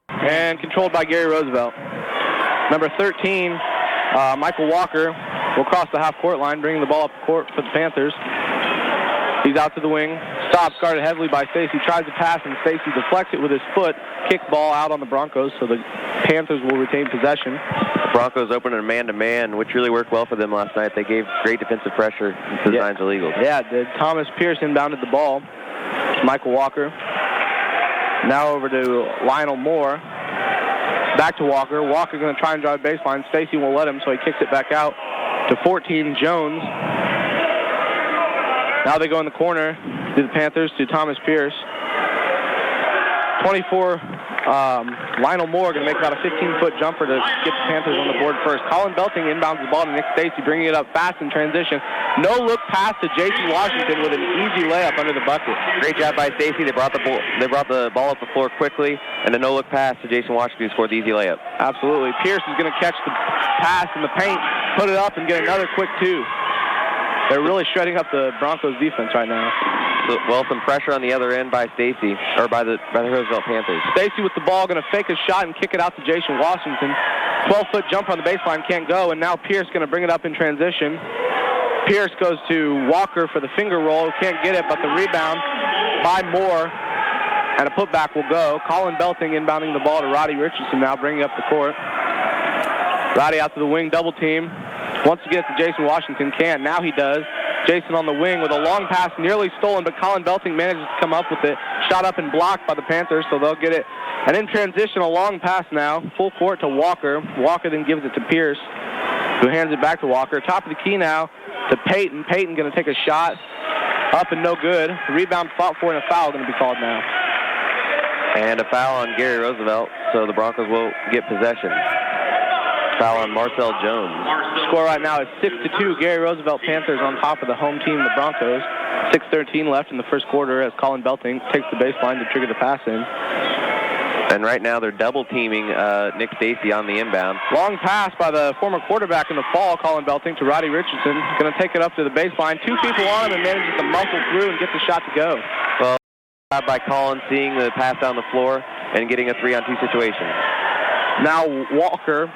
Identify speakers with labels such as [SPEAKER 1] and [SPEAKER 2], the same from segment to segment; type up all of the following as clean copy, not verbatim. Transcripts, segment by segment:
[SPEAKER 1] and controlled by Gary Roosevelt. Number 13, Michael Walker, will cross the half-court line, bringing the ball up the court for the Panthers. He's out to the wing. Stops, guarded heavily by Stacy. Tries to pass, and Stacy deflects it with his foot. Kick ball out on the Broncos, so the Panthers will retain possession.
[SPEAKER 2] The Broncos opened a man-to-man, which really worked well for them last night. They gave great defensive pressure to the Nines illegals.
[SPEAKER 1] Yeah, did. Thomas Pierce inbounded the ball. Michael Walker. Now over to Lionel Moore. Back to Walker. Walker going to try and drive baseline. Stacy won't let him, so he kicks it back out to 14, Jones. Now they go in the corner to the Panthers, to Thomas Pierce. 24, Lionel Moore going to make about a 15-foot jumper to get the Panthers on the board first. Colin Belting inbounds the ball to Nick Stacy, bringing it up fast in transition. No-look pass to Jason Washington with an easy layup under the bucket.
[SPEAKER 2] Great job by Stacy. They brought the ball up the floor quickly, and a no-look pass to Jason Washington, who scored the easy layup.
[SPEAKER 1] Absolutely. Pierce is going to catch the pass in the paint, put it up, and get another quick two. They're really shredding up the Broncos defense right now.
[SPEAKER 2] Well, some pressure on the other end by Stacy, or by the Roosevelt Panthers.
[SPEAKER 1] Stacy with the ball, going to fake a shot and kick it out to Jason Washington. 12-foot jumper on the baseline, can't go, and now Pierce going to bring it up in transition. Pierce goes to Walker for the finger roll, can't get it, but the rebound by Moore, and a putback will go. Colin Belting inbounding the ball to Roddy Richardson now, bringing up the court. Roddy out to the wing, double team. Wants to get it to Jason Washington, can't. Now he does. Jason on the wing with a long pass, nearly stolen, but Colin Belting manages to come up with it. Shot up and blocked by the Panthers, so they'll get it. And in transition, a long pass now, full court to Walker. Walker then gives it to Pierce, who hands it back to Walker. Top of the key now to Peyton. Peyton going to take a shot. Up and no good. Rebound fought for, and a foul going to be called now.
[SPEAKER 2] And a foul on Gary Roosevelt, so the Broncos will get possession. Foul on Marcel Jones.
[SPEAKER 1] Score right now is 6-2. Gary Roosevelt Panthers on top of the home team, the Broncos. 6:13 left in the first quarter as Colin Belting takes the baseline to trigger the pass in.
[SPEAKER 2] And right now they're double-teaming Nick Stacy on the inbound.
[SPEAKER 1] Long pass by the former quarterback in the fall, Colin Belting, to Roddy Richardson. Going to take it up to the baseline. Two people on him and manages to muscle through and get the shot to go.
[SPEAKER 2] Well, by Colin seeing the pass down the floor and getting a 3-on-2 situation.
[SPEAKER 1] Now Walker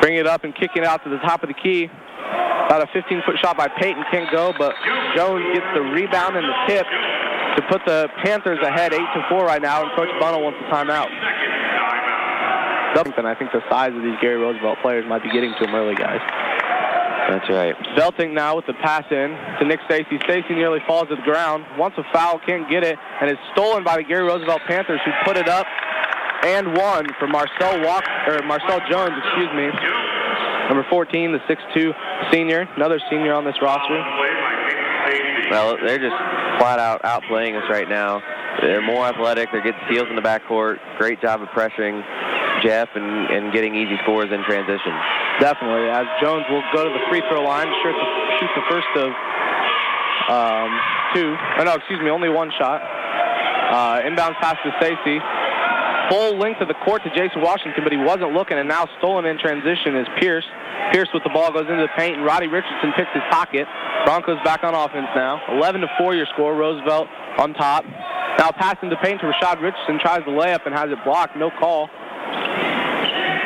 [SPEAKER 1] bringing it up and kicking it out to the top of the key. About a 15-foot shot by Peyton, can't go, but Jones gets the rebound and the tip to put the Panthers ahead 8-4 right now, and Coach Bunnell wants a timeout. And I think the size of these Gary Roosevelt players might be getting to them early, guys.
[SPEAKER 2] That's right.
[SPEAKER 1] Belting now with the pass in to Nick Stacy. Stacy nearly falls to the ground. Wants a foul, can't get it, and it's stolen by the Gary Roosevelt Panthers, who put it up and one for Marcel Jones, number 14, the 6'2 senior, another senior on this roster.
[SPEAKER 2] Well, they're just flat out outplaying us right now. They're more athletic. They're getting steals in the backcourt. Great job of pressuring Jeff and getting easy scores in transition.
[SPEAKER 1] Definitely, as Jones will go to the free throw line, shoot the first of two. Oh, no, excuse me, only one shot. Inbound pass to Stacy. Full length of the court to Jason Washington, but he wasn't looking, and now stolen in transition is Pierce. Pierce with the ball goes into the paint, and Roddy Richardson picks his pocket. Broncos back on offense now. 11-4 your score. Roosevelt on top. Now passing the paint to Rashad Richardson, tries the layup and has it blocked. No call.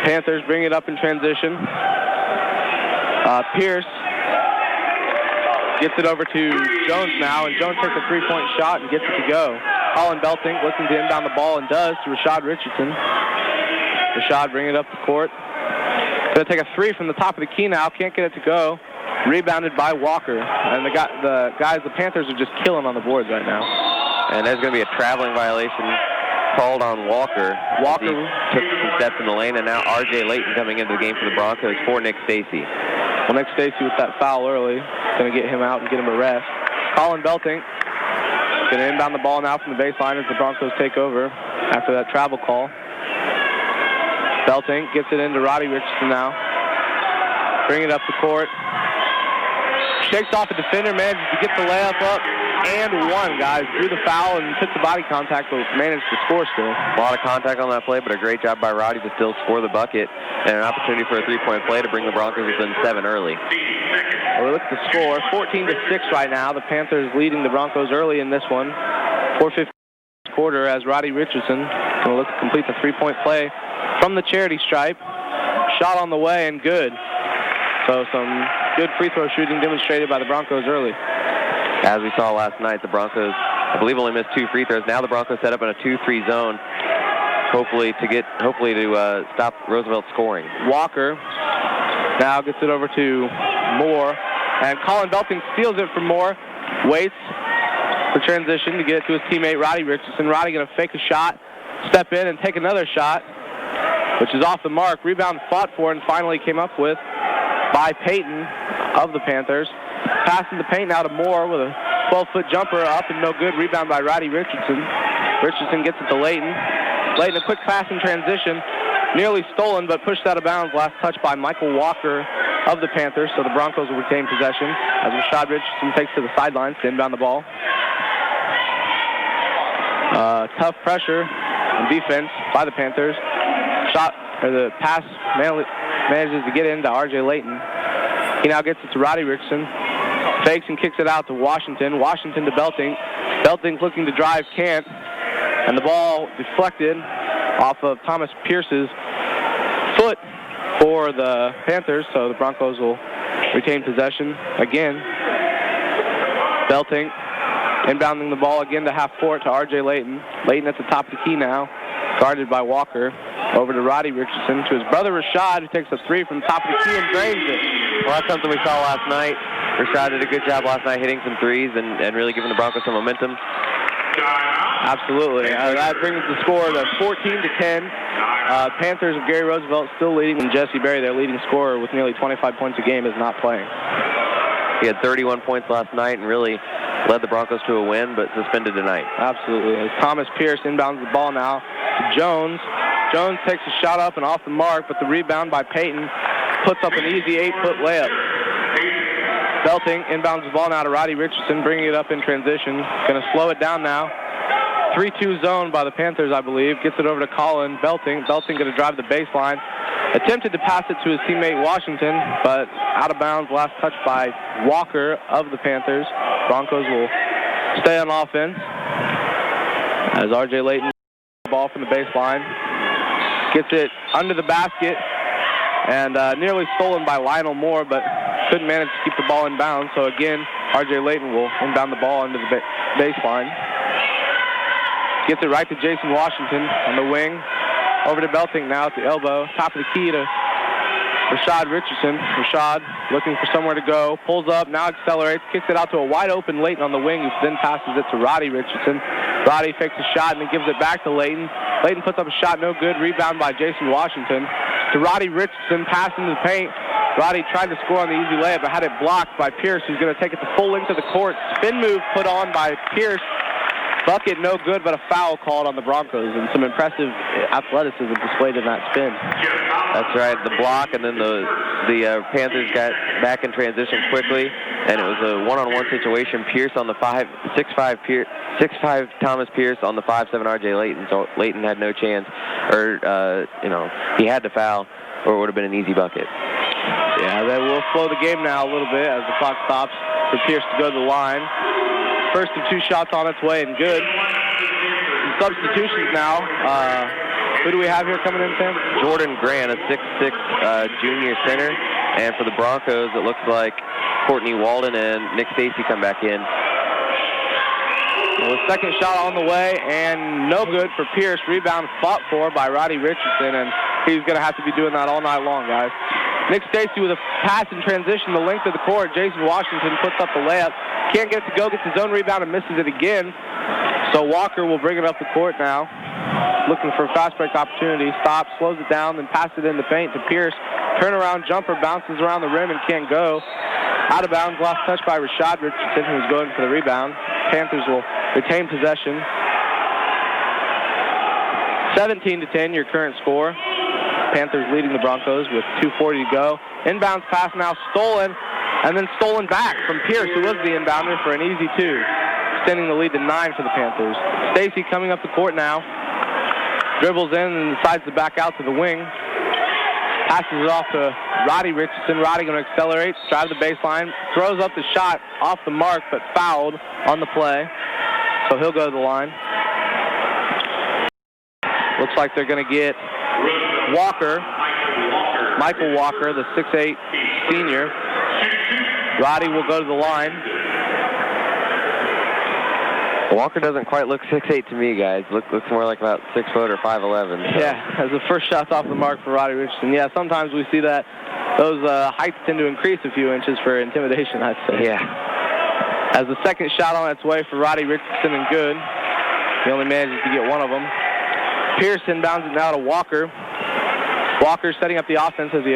[SPEAKER 1] Panthers bring it up in transition. Pierce gets it over to Jones now, and Jones takes a three-point shot and gets it to go. Colin Belting looking to inbound the ball and does to Rashad Richardson. Rashad bringing it up the court. Going to take a three from the top of the key now. Can't get it to go. Rebounded by Walker. And the Panthers are just killing on the boards right now.
[SPEAKER 2] And there's going to be a traveling violation called on Walker.
[SPEAKER 1] Walker
[SPEAKER 2] took some steps in the lane, and now R.J. Layton coming into the game for the Broncos for Nick Stacy.
[SPEAKER 1] Well, Nick Stacy with that foul early. Going to get him out and get him a rest. Colin Belting going to inbound the ball now from the baseline as the Broncos take over after that travel call. Belting gets it into Roddy Richardson now. Bring it up the court. Shakes off a defender, manages to get the layup up and one, guys. Drew the foul and took the body contact, but managed to score still.
[SPEAKER 2] A lot of contact on that play, but a great job by Roddy to still score the bucket and an opportunity for a three-point play to bring the Broncos within 7 early.
[SPEAKER 1] Well, we look at the score, 14-6 right now. The Panthers leading the Broncos early in this one. 4:15 quarter as Roddy Richardson going to look to complete the three-point play from the charity stripe. Shot on the way and good. So some good free throw shooting demonstrated by the Broncos early.
[SPEAKER 2] As we saw last night, the Broncos, I believe, only missed 2 free throws. Now the Broncos set up in a 2-3 zone, hopefully to stop Roosevelt scoring.
[SPEAKER 1] Walker now gets it over to Moore, and Colin Belting steals it from Moore. Waits for transition to get it to his teammate Roddy Richardson. Roddy going to fake a shot, step in and take another shot, which is off the mark. Rebound fought for and finally came up with by Payton of the Panthers. Passing the paint now to Moore with a 12-foot jumper up and no good. Rebound by Roddy Richardson. Richardson gets it to Layton. Layton, a quick pass in transition. Nearly stolen, but pushed out of bounds. Last touch by Michael Walker of the Panthers, so the Broncos will retain possession as Rashad Richardson takes to the sidelines to inbound the ball. Tough pressure and defense by the Panthers. The pass manages to get into R.J. Layton. He now gets it to Roddy Richardson. Fakes and kicks it out to Washington. Washington to Belting. Belting's looking to drive, can't. And the ball deflected off of Thomas Pierce's foot for the Panthers, so the Broncos will retain possession again. Belting inbounding the ball again to half court to R.J. Layton. Layton at the top of the key now, guarded by Walker. Over to Roddy Richardson, to his brother Rashad, who takes a three from the top of the key and drains it.
[SPEAKER 2] Well, that's something we saw last night. Rashad did a good job last night hitting some threes and really giving the Broncos some momentum.
[SPEAKER 1] Absolutely. That brings the score to 14-10. Panthers of Gary Roosevelt still leading, and Jesse Berry, their leading scorer with nearly 25 points a game, is not playing.
[SPEAKER 2] He had 31 points last night and really led the Broncos to a win, but suspended tonight.
[SPEAKER 1] Absolutely. As Thomas Pierce inbounds the ball now to Jones. Jones takes a shot up and off the mark, but the rebound by Payton puts up an easy 8-foot layup. Belting inbounds the ball now to Roddy Richardson, bringing it up in transition. Going to slow it down now. 3-2 zone by the Panthers, I believe. Gets it over to Colin Belting. Belting going to drive the baseline. Attempted to pass it to his teammate Washington, but out of bounds. Last touch by Walker of the Panthers. Broncos will stay on offense as R.J. Layton ball from the baseline. Gets it under the basket and nearly stolen by Lionel Moore, but couldn't manage to keep the ball in bounds. So again, R.J. Layton will inbound the ball into the baseline. Gets it right to Jason Washington on the wing. Over to Belting now at the elbow. Top of the key to Rashad Richardson. Rashad looking for somewhere to go. Pulls up, now accelerates, kicks it out to a wide open Layton on the wing, who then passes it to Roddy Richardson. Roddy fakes a shot and then gives it back to Layton. Layton puts up a shot, no good. Rebound by Jason Washington. To Roddy Richardson, pass into the paint. Roddy tried to score on the easy layup, but had it blocked by Pierce, who's going to take it the full length of the court. Spin move put on by Pierce. Bucket no good, but a foul called on the Broncos, and some impressive athleticism displayed in that spin.
[SPEAKER 2] That's right, the block, and then the Panthers got back in transition quickly, and it was a one-on-one situation. Pierce on the 6'5" Thomas Pierce on the 5'7" R.J. Layton, so Layton had no chance, or he had to foul, or it would have been an easy bucket.
[SPEAKER 1] Yeah, they will slow the game now a little bit as the clock stops for Pierce to go to the line. First of 2 shots on its way and good. Some substitutions now. Who do we have here coming in, Sam?
[SPEAKER 2] Jordan Grant, a 6'6" junior center. And for the Broncos, it looks like Courtney Walden and Nick Stacy come back in.
[SPEAKER 1] Well, the second shot on the way and no good for Pierce. Rebound fought for by Roddy Richardson, and he's going to have to be doing that all night long, guys. Nick Stacy with a pass in transition, the length of the court. Jason Washington puts up the layup. Can't get it to go, gets his own rebound and misses it again. So Walker will bring it up the court now. Looking for a fast break opportunity. Stops, slows it down, then passes it in the paint to Pierce. Turnaround jumper, bounces around the rim and can't go. Out of bounds, last touch by Rashad Richardson, who's going for the rebound. Panthers will retain possession. 17-10, your current score. Panthers leading the Broncos with 2:40 to go. Inbounds pass now stolen, and then stolen back from Pierce, who was the inbounder, for an easy 2, extending the lead to 9 for the Panthers. Stacy coming up the court now. Dribbles in and decides to back out to the wing. Passes it off to Roddy Richardson. Roddy going to accelerate, drive the baseline, throws up the shot off the mark, but fouled on the play. So he'll go to the line. Looks like they're going to get Walker, Michael Walker, the 6'8 senior. Roddy will go to the line.
[SPEAKER 2] Walker doesn't quite look 6'8 to me, guys. Looks more like about 6 foot or 5'11. So.
[SPEAKER 1] Yeah, as the first shot's off the mark for Roddy Richardson. Yeah, sometimes we see that those heights tend to increase a few inches for intimidation, I'd say.
[SPEAKER 2] Yeah.
[SPEAKER 1] As the second shot on its way for Roddy Richardson and good. He only manages to get one of them. Pierce inbounds it now to Walker. Walker setting up the offense as he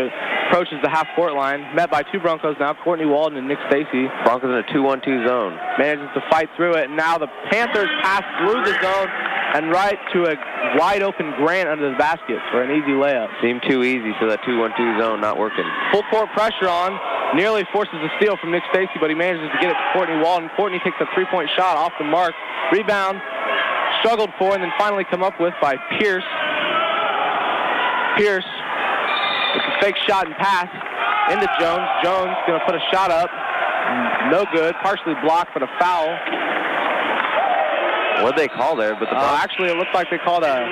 [SPEAKER 1] approaches the half-court line. Met by two Broncos now, Courtney Walden and Nick Stacy.
[SPEAKER 2] Broncos in a 2-1-2 zone.
[SPEAKER 1] Manages to fight through it, and now the Panthers pass through the zone and right to a wide-open Grant under the basket for an easy layup.
[SPEAKER 2] Seemed too easy, so that 2-1-2 zone not working.
[SPEAKER 1] Full court pressure on. Nearly forces a steal from Nick Stacy, but he manages to get it to Courtney Walden. Courtney takes a three-point shot off the mark. Rebound, struggled for, and then finally come up with by Pierce. Pierce with a fake shot and pass into Jones. Jones going to put a shot up. No good. Partially blocked, but a foul.
[SPEAKER 2] What'd they call there? But
[SPEAKER 1] actually, it looked like they called a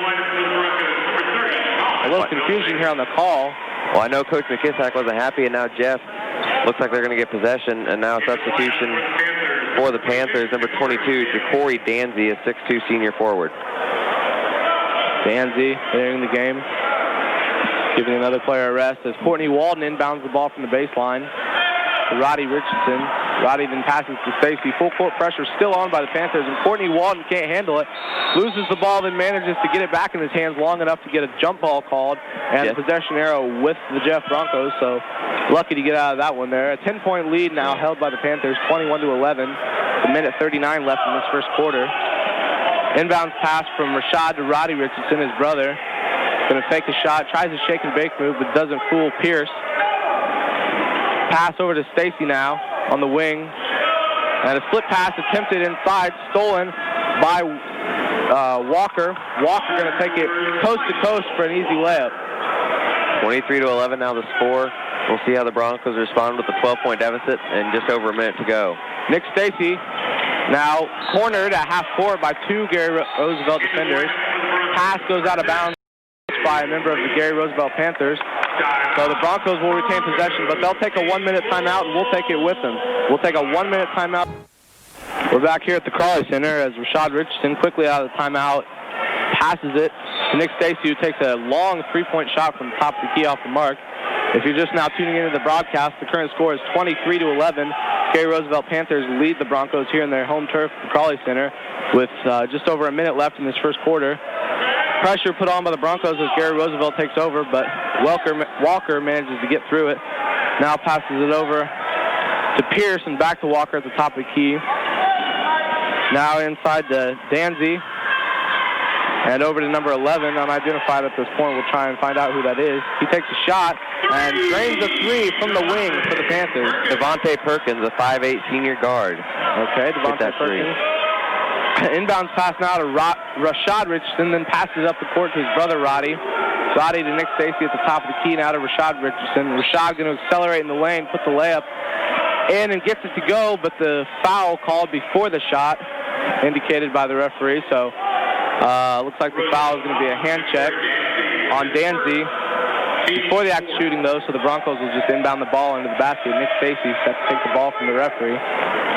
[SPEAKER 1] little confusion here on the call.
[SPEAKER 2] Well, I know Coach McKissack wasn't happy, and now Jeff looks like they're going to get possession, and now substitution for the Panthers, number 22, Ja'Cory Danzy, a 6'2 senior forward.
[SPEAKER 1] Danzy entering the game, giving another player a rest as Courtney Walden inbounds the ball from the baseline to Roddy Richardson. Roddy then passes to Stacy. Full court pressure still on by the Panthers, and Courtney Walden can't handle it. Loses the ball, then manages to get it back in his hands long enough to get a jump ball called, and a possession arrow with the Jeff Broncos, so lucky to get out of that one there. A 10-point lead now held by the Panthers, 21-11. A minute 39 left in this first quarter. Inbounds pass from Rashad to Roddy Richardson, his brother. Going to fake a shot, tries a shake and bake move, but doesn't fool Pierce. Pass over to Stacy now on the wing. And a slip pass attempted inside, stolen by Walker. Walker going to take it coast to coast for an easy layup.
[SPEAKER 2] 23-11 now the score. We'll see how the Broncos respond with a 12-point deficit and just over a minute to go.
[SPEAKER 1] Nick Stacy now cornered at half court by two Gary Roosevelt defenders. Pass goes out of bounds by a member of the Gary Roosevelt Panthers. So the Broncos will retain possession, but they'll take a 1-minute timeout, and we'll take it with them. We'll take a 1-minute timeout. We're back here at the Crawley Center as Rashad Richardson quickly out of the timeout passes it to Nick Stacy, who takes a long three-point shot from the top of the key off the mark. If you're just now tuning into the broadcast, the current score is 23-11. Gary Roosevelt Panthers lead the Broncos here in their home turf at the Crawley Center with just over a minute left in this first quarter. Pressure put on by the Broncos as Gary Roosevelt takes over, but Walker manages to get through it. Now passes it over to Pierce and back to Walker at the top of the key. Now inside to Danzy and over to number 11, unidentified at this point. We'll try and find out who that is. He takes a shot and drains a three from the wing for the Panthers.
[SPEAKER 2] Devontae Perkins, a 5'8 senior guard.
[SPEAKER 1] Okay, Devontae Perkins. Inbounds pass now to Rashad Richardson, then passes up the court to his brother Roddy. Roddy to Nick Stacy at the top of the key now to Rashad Richardson. Rashad going to accelerate in the lane, put the layup in and gets it to go, but the foul called before the shot indicated by the referee. So looks like the foul is going to be a hand check on Danzy before the act of shooting, though, so the Broncos will just inbound the ball into the basket. Nick Stacy set to take the ball from the referee.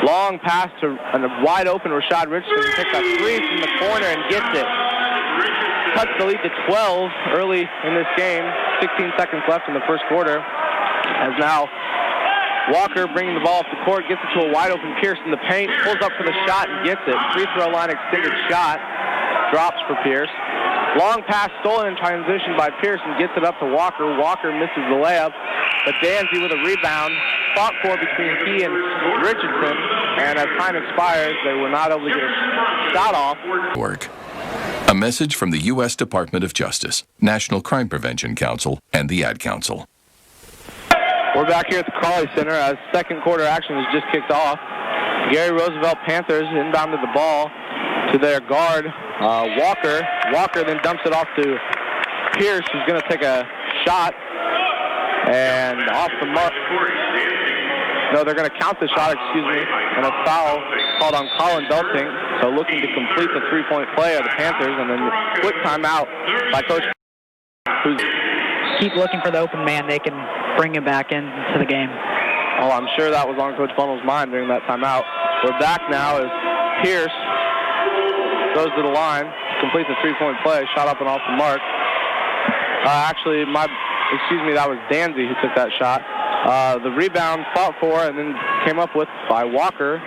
[SPEAKER 1] Long pass to a wide-open Rashad Richardson. He takes a three from the corner and gets it. Cuts the lead to 12 early in this game. 16 seconds left in the first quarter. As now Walker bringing the ball up the court, gets it to a wide-open Pierce in the paint, pulls up for the shot and gets it. Free throw line extended shot. Drops for Pierce. Long pass stolen in transition by Pierce and gets it up to Walker. Walker misses the layup, but Danzy with a rebound. Fought for between he and Richardson, and as time expires, they were not able to get a shot off.
[SPEAKER 3] A message from the U.S. Department of Justice, National Crime Prevention Council, and the Ad Council.
[SPEAKER 1] We're back here at the Crawley Center as second quarter action has just kicked off. Gary Roosevelt Panthers inbounded the ball to their guard, Walker. Walker then dumps it off to Pierce, who's going to take a shot. And off the mark. No, they're going to count the shot, and a foul called on Colin Belting. So looking to complete the three-point play of the Panthers, and then quick timeout by Coach who's
[SPEAKER 4] keep looking for the open man. They can bring him back into the game.
[SPEAKER 1] Oh, I'm sure that was on Coach Funnell's mind during that timeout. We're back now as Pierce goes to the line to complete the three-point play. Shot up and off the mark. That was Danzy who took that shot. The rebound fought for and then came up with by Walker.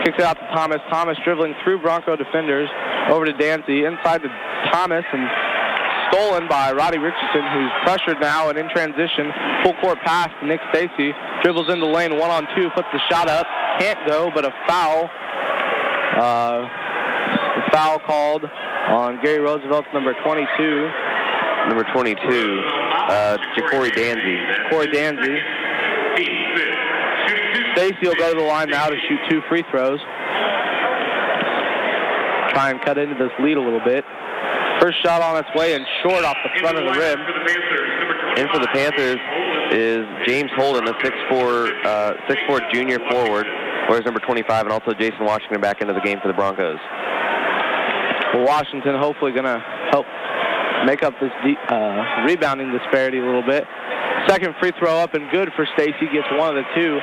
[SPEAKER 1] Kicks it out to Thomas. Thomas dribbling through Bronco defenders over to Dancy. Inside to Thomas and stolen by Roddy Richardson, who's pressured now and in transition. Full court pass to Nick Stacy. Dribbles into the lane 1-on-2. Puts the shot up. Can't go, but a foul. The foul called on Gary Roosevelt's number 22.
[SPEAKER 2] Number 22, Ja'Cory Danzy.
[SPEAKER 1] Ja'Cory Danzy. Stacy will go to the line now to shoot 2 free throws. Try and cut into this lead a little bit. First shot on its way and short off the front of the rim.
[SPEAKER 2] In for the Panthers is James Holden, a 6'4 junior forward, wears number 25, and also Jason Washington back into the game for the Broncos.
[SPEAKER 1] Well, Washington hopefully going to help make up this rebounding disparity a little bit. Second free throw up and good for Stacy. Gets one of the two.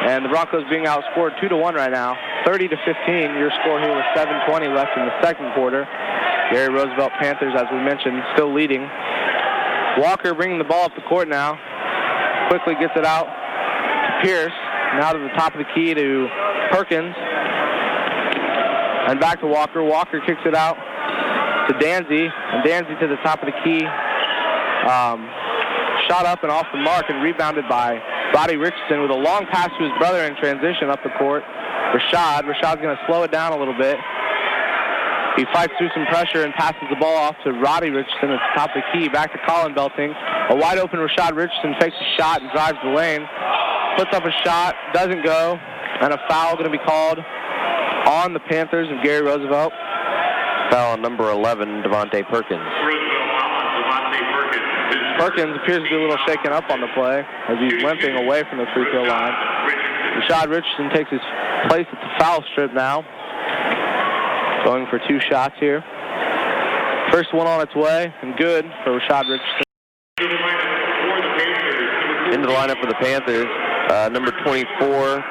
[SPEAKER 1] And the Broncos being outscored 2-1 right now. 30-15. Your score here with 7:20 left in the second quarter. Gary Roosevelt Panthers, as we mentioned, still leading. Walker bringing the ball up the court now. Quickly gets it out to Pierce. Now to the top of the key to Perkins. And back to Walker. Walker kicks it out to Danzy. And Danzy to the top of the key. Shot up and off the mark and rebounded by Roddy Richardson with a long pass to his brother in transition up the court. Rashad's going to slow it down a little bit. He fights through some pressure and passes the ball off to Roddy Richardson at the top of the key. Back to Colin Belting. A wide open Rashad Richardson fakes a shot and drives the lane. Puts up a shot, doesn't go, and a foul going to be called on the Panthers of Gary Roosevelt.
[SPEAKER 2] Foul on number 11, Devontae Perkins.
[SPEAKER 1] Perkins appears to be a little shaken up on the play as he's limping away from the free throw line. Rashad Richardson takes his place at the foul strip now. Going for 2 shots here. First one on its way and good for Rashad Richardson.
[SPEAKER 2] Into the lineup for the Panthers, number 24,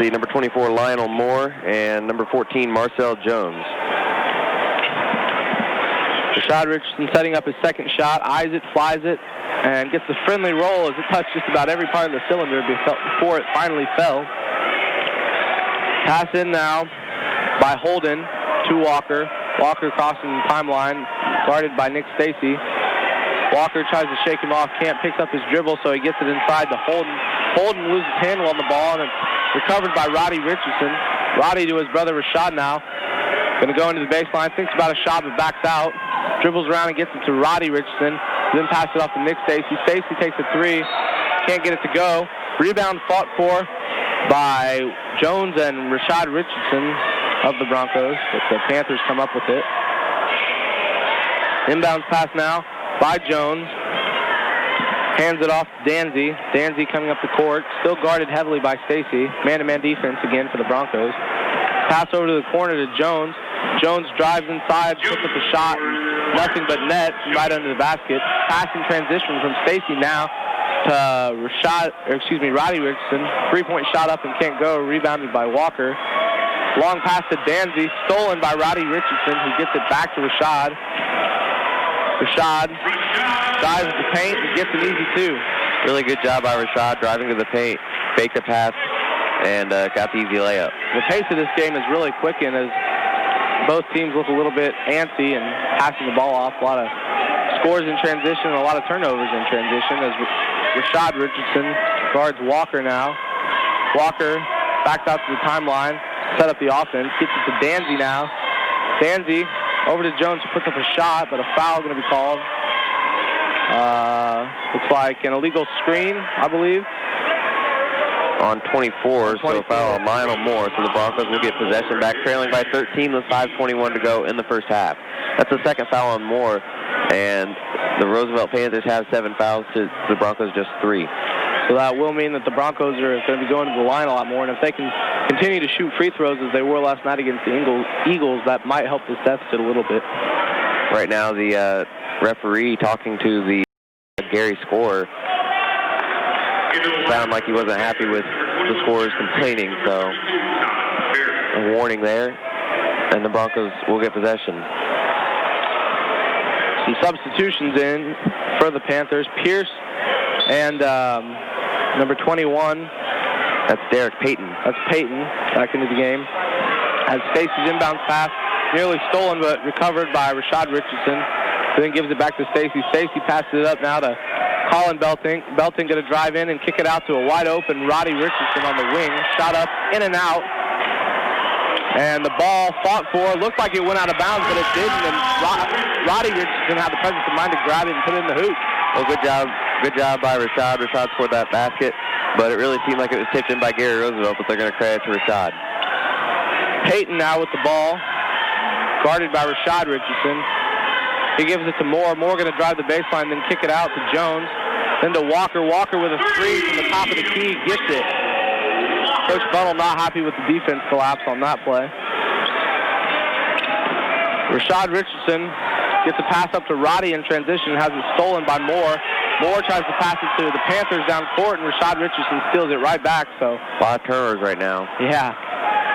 [SPEAKER 2] number 24 Lionel Moore and number 14 Marcel Jones.
[SPEAKER 1] Rashad Richardson setting up his second shot, eyes it, flies it, and gets the friendly roll as it touched just about every part of the cylinder before it finally fell. Pass in now by Holden to Walker. Walker crossing the timeline, guarded by Nick Stacy. Walker tries to shake him off, can't, picks up his dribble, so he gets it inside to Holden. Holden loses handle on the ball, and it's recovered by Roddy Richardson. Roddy to his brother Rashad now. Going to go into the baseline, thinks about a shot, but backs out. Dribbles around and gets it to Roddy Richardson. Then passes it off to Nick Stacy. Stacy takes a 3. Can't get it to go. Rebound fought for by Jones and Rashad Richardson of the Broncos, but the Panthers come up with it. Inbounds pass now by Jones. Hands it off to Danzy. Danzy coming up the court, still guarded heavily by Stacy. Man-to-man defense again for the Broncos. Pass over to the corner to Jones. Jones drives inside, puts up a shot, nothing but net right under the basket. Pass in transition from Stacy now to Roddy Richardson. 3-point shot up and can't go, rebounded by Walker. Long pass to Danzy, stolen by Roddy Richardson, who gets it back to Rashad. Rashad dives the paint and gets an easy 2.
[SPEAKER 2] Really good job by Rashad driving to the paint, faked the pass, and got the easy layup.
[SPEAKER 1] The pace of this game is really quickened as both teams look a little bit antsy and passing the ball off. A lot of scores in transition and a lot of turnovers in transition as Rashad Richardson guards Walker now. Walker backs out to the timeline, set up the offense, gets it to Danzy now. Danzy over to Jones, who puts up a shot, but a foul going to be called. Looks like an illegal screen, I believe.
[SPEAKER 2] On 24, so a foul on Lionel Moore, so the Broncos will get possession back, trailing by 13 with 5:21 to go in the first half. That's the second foul on Moore, and the Roosevelt Panthers have 7 fouls to the Broncos just 3.
[SPEAKER 1] So that will mean that the Broncos are going to be going to the line a lot more, and if they can continue to shoot free throws as they were last night against the Eagles, that might help this deficit a little bit.
[SPEAKER 2] Right now, the referee talking to the Gary scorer sounded like he wasn't happy with the scorers complaining, so a warning there, and the Broncos will get possession.
[SPEAKER 1] Some substitutions in for the Panthers. Pierce and number 21.
[SPEAKER 2] That's Derek Payton.
[SPEAKER 1] That's Payton back into the game. As Stacy's inbounds pass, nearly stolen but recovered by Rashad Richardson, who then gives it back to Stacy. Stacy passes it up now to Colin Belting. Belting going to drive in and kick it out to a wide open Roddy Richardson on the wing. Shot up, in and out. And the ball fought for. Looked like it went out of bounds, but it didn't. And Roddy Richardson had the presence of mind to grab it and put it in the hoop.
[SPEAKER 2] Well, good job. Good job by Rashad. Rashad scored that basket, but it really seemed like it was tipped in by Gary Roosevelt, but they're going to credit to Rashad.
[SPEAKER 1] Payton now with the ball, guarded by Rashad Richardson. He gives it to Moore. Moore going to drive the baseline, then kick it out to Jones. Then to Walker. Walker with a three from the top of the key. Gets it. Coach Bunnell not happy with the defense collapse on that play. Rashad Richardson gets a pass up to Roddy in transition. Has it stolen by Moore. Moore tries to pass it to the Panthers down court, and Rashad Richardson steals it right back. So
[SPEAKER 2] a lot of turnovers right now.
[SPEAKER 1] Yeah.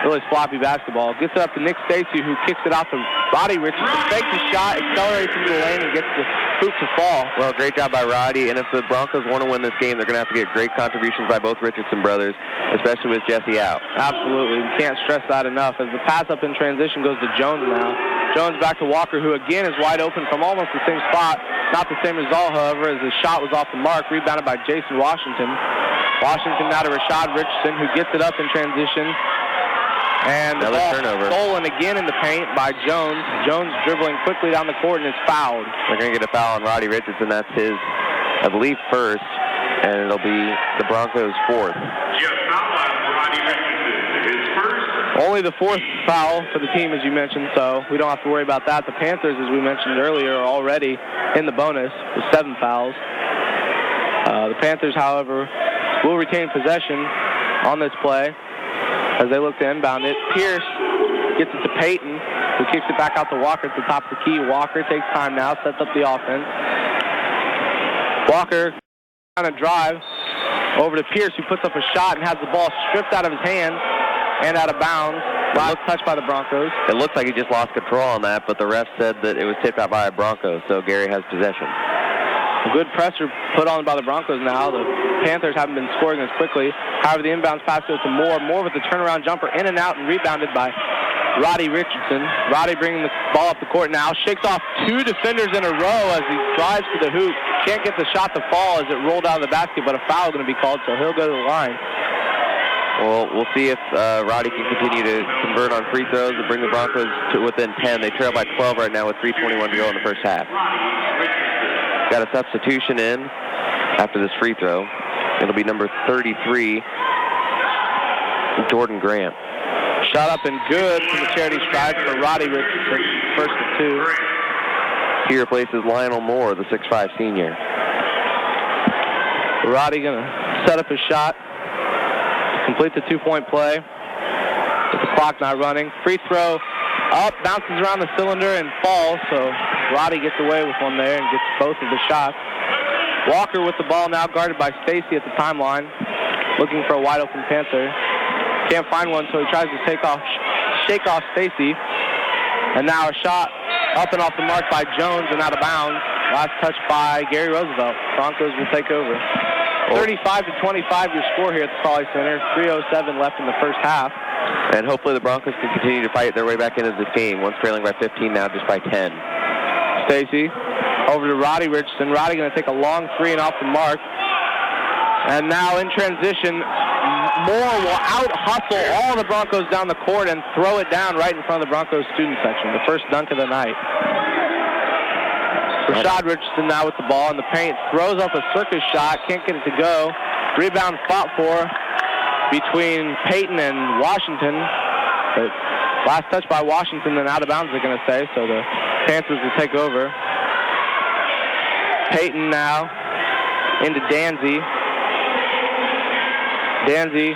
[SPEAKER 1] Really sloppy basketball. Gets it up to Nick Stacy, who kicks it out to Roddy Richardson. Fakes the shot, accelerates into the lane, and gets the hoop to fall.
[SPEAKER 2] Well, great job by Roddy. And if the Broncos want to win this game, they're going to have to get great contributions by both Richardson brothers, especially with Jesse out.
[SPEAKER 1] Absolutely. We can't stress that enough. As the pass up in transition goes to Jones now. Jones back to Walker, who again is wide open from almost the same spot. Not the same result, however, as the shot was off the mark. Rebounded by Jason Washington. Washington now to Rashad Richardson, who gets it up in transition. And the ball stolen again in the paint by Jones. Jones dribbling quickly down the court and is fouled.
[SPEAKER 2] They're going to get a foul on Roddy Richardson. That's his, I believe, first, and it'll be the Broncos' fourth.
[SPEAKER 5] Roddy Richardson, his first.
[SPEAKER 1] Only the fourth foul for the team, as you mentioned, so we don't have to worry about that. The Panthers, as we mentioned earlier, are already in the bonus with 7 fouls. The Panthers, however, will retain possession on this play as they look to inbound it. Pierce gets it to Payton, who kicks it back out to Walker at the top of the key. Walker takes time now, sets up the offense. Walker on a drive over to Pierce, who puts up a shot and has the ball stripped out of his hands and out of bounds. Last touch by the Broncos.
[SPEAKER 2] It looks like he just lost control on that, but the ref said that it was tipped out by a Bronco, so Gary has possession.
[SPEAKER 1] A good pressure put on by the Broncos now. The Panthers haven't been scoring as quickly. However, the inbounds pass goes to Moore. Moore with the turnaround jumper in and out and rebounded by Roddy Richardson. Roddy bringing the ball up the court now. Shakes off 2 defenders in a row as he drives to the hoop. Can't get the shot to fall as it rolled out of the basket, but a foul is going to be called, so he'll go to the line.
[SPEAKER 2] Well, we'll see if Roddy can continue to convert on free throws and bring the Broncos to within 10. They trail by 12 right now with 3:21 to go in the first half. Got a substitution in after this free throw. It'll be number 33, Jordan Grant.
[SPEAKER 1] Shot up and good from the charity stripe for Roddy Richardson, first of 2.
[SPEAKER 2] He replaces Lionel Moore, the 6'5 senior.
[SPEAKER 1] Roddy going to set up his shot, complete the 2-point play with the clock not running. Free throw up, bounces around the cylinder and falls, so Roddy gets away with one there and gets both of the shots. Walker with the ball now, guarded by Stacy at the timeline, looking for a wide open Panther. Can't find one, so he tries to shake off Stacy. And now a shot up and off the mark by Jones and out of bounds. Last touch by Gary Roosevelt. Broncos will take over. 35-25 your score here at the Crawley Center. 3:07 left in the first half.
[SPEAKER 2] And hopefully the Broncos can continue to fight their way back into this game. Once trailing by 15, now just by 10.
[SPEAKER 1] Stacy over to Roddy Richardson. Roddy going to take a long three and off the mark. And now in transition, Moore will out-hustle all the Broncos down the court and throw it down right in front of the Broncos student section. The first dunk of the night. Rashad Richardson now with the ball in the paint. Throws up a circus shot. Can't get it to go. Rebound fought for between Payton and Washington. But last touch by Washington, then out of bounds, they're going to say. So the Panthers will take over. Payton now into Danzy. Danzy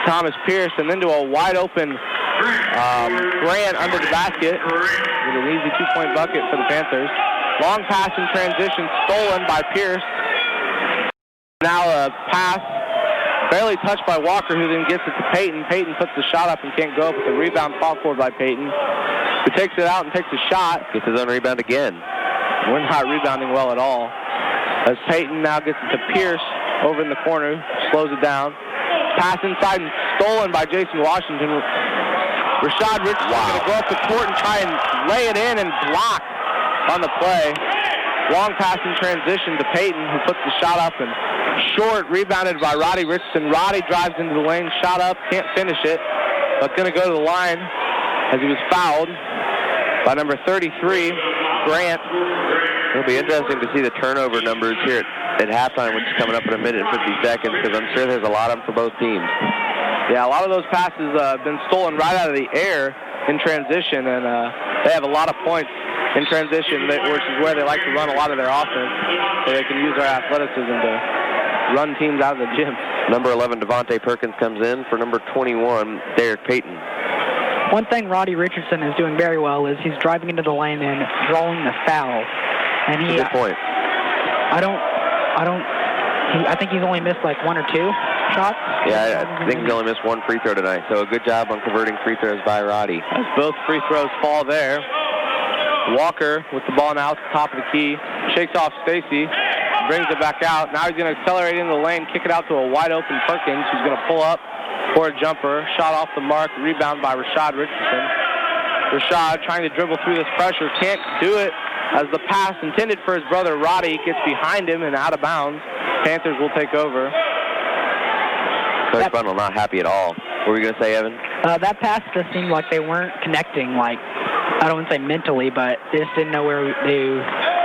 [SPEAKER 1] Thomas Pierce, and then to a wide open Grant under the basket with an easy 2-point bucket for the Panthers. Long pass in transition, stolen by Pierce. Now a pass barely touched by Walker, who then gets it to Peyton. Peyton puts the shot up and can't go, but the rebound fought for by Peyton, who takes it out and takes a shot.
[SPEAKER 2] Gets his own rebound again.
[SPEAKER 1] We're not rebounding well at all. As Peyton now gets it to Pierce over in the corner, slows it down. Pass inside and stolen by Jason Washington. Rashad Richardson going to go up the court and try and lay it in and block on the play. Long pass in transition to Peyton, who puts the shot up and short, rebounded by Roddy Richardson. Roddy drives into the lane, shot up, can't finish it, but going to go to the line as he was fouled by number 33, Grant.
[SPEAKER 2] It'll be interesting to see the turnover numbers here at halftime, which is coming up in a minute and 50 seconds, because I'm sure there's a lot of them for both teams.
[SPEAKER 1] Yeah, a lot of those passes have been stolen right out of the air in transition, and they have a lot of points in transition, which is where they like to run a lot of their offense, so they can use their athleticism to run teams out of the gym.
[SPEAKER 2] Number 11, Devontae Perkins, comes in for number 21, Derek Payton.
[SPEAKER 4] One thing Roddy Richardson is doing very well is he's driving into the lane and drawing the foul. And he,
[SPEAKER 2] good point.
[SPEAKER 4] I think he's only missed like 1 or 2 shots.
[SPEAKER 2] Yeah, I think he's only missed 1 free throw tonight, so a good job on converting free throws by Roddy.
[SPEAKER 1] As both free throws fall there. Walker with the ball now at the top of the key, shakes off Stacy, brings it back out. Now he's going to accelerate into the lane, kick it out to a wide open Perkins, who's going to pull up for a jumper. Shot off the mark, rebound by Rashad Richardson. Rashad trying to dribble through this pressure, can't do it as the pass intended for his brother Roddy gets behind him and out of bounds. Panthers will take over.
[SPEAKER 2] Coach Bundle not happy at all. What were you going to say, Evan?
[SPEAKER 4] That pass just seemed like they weren't connecting, like, I don't want to say mentally, but they just didn't know where they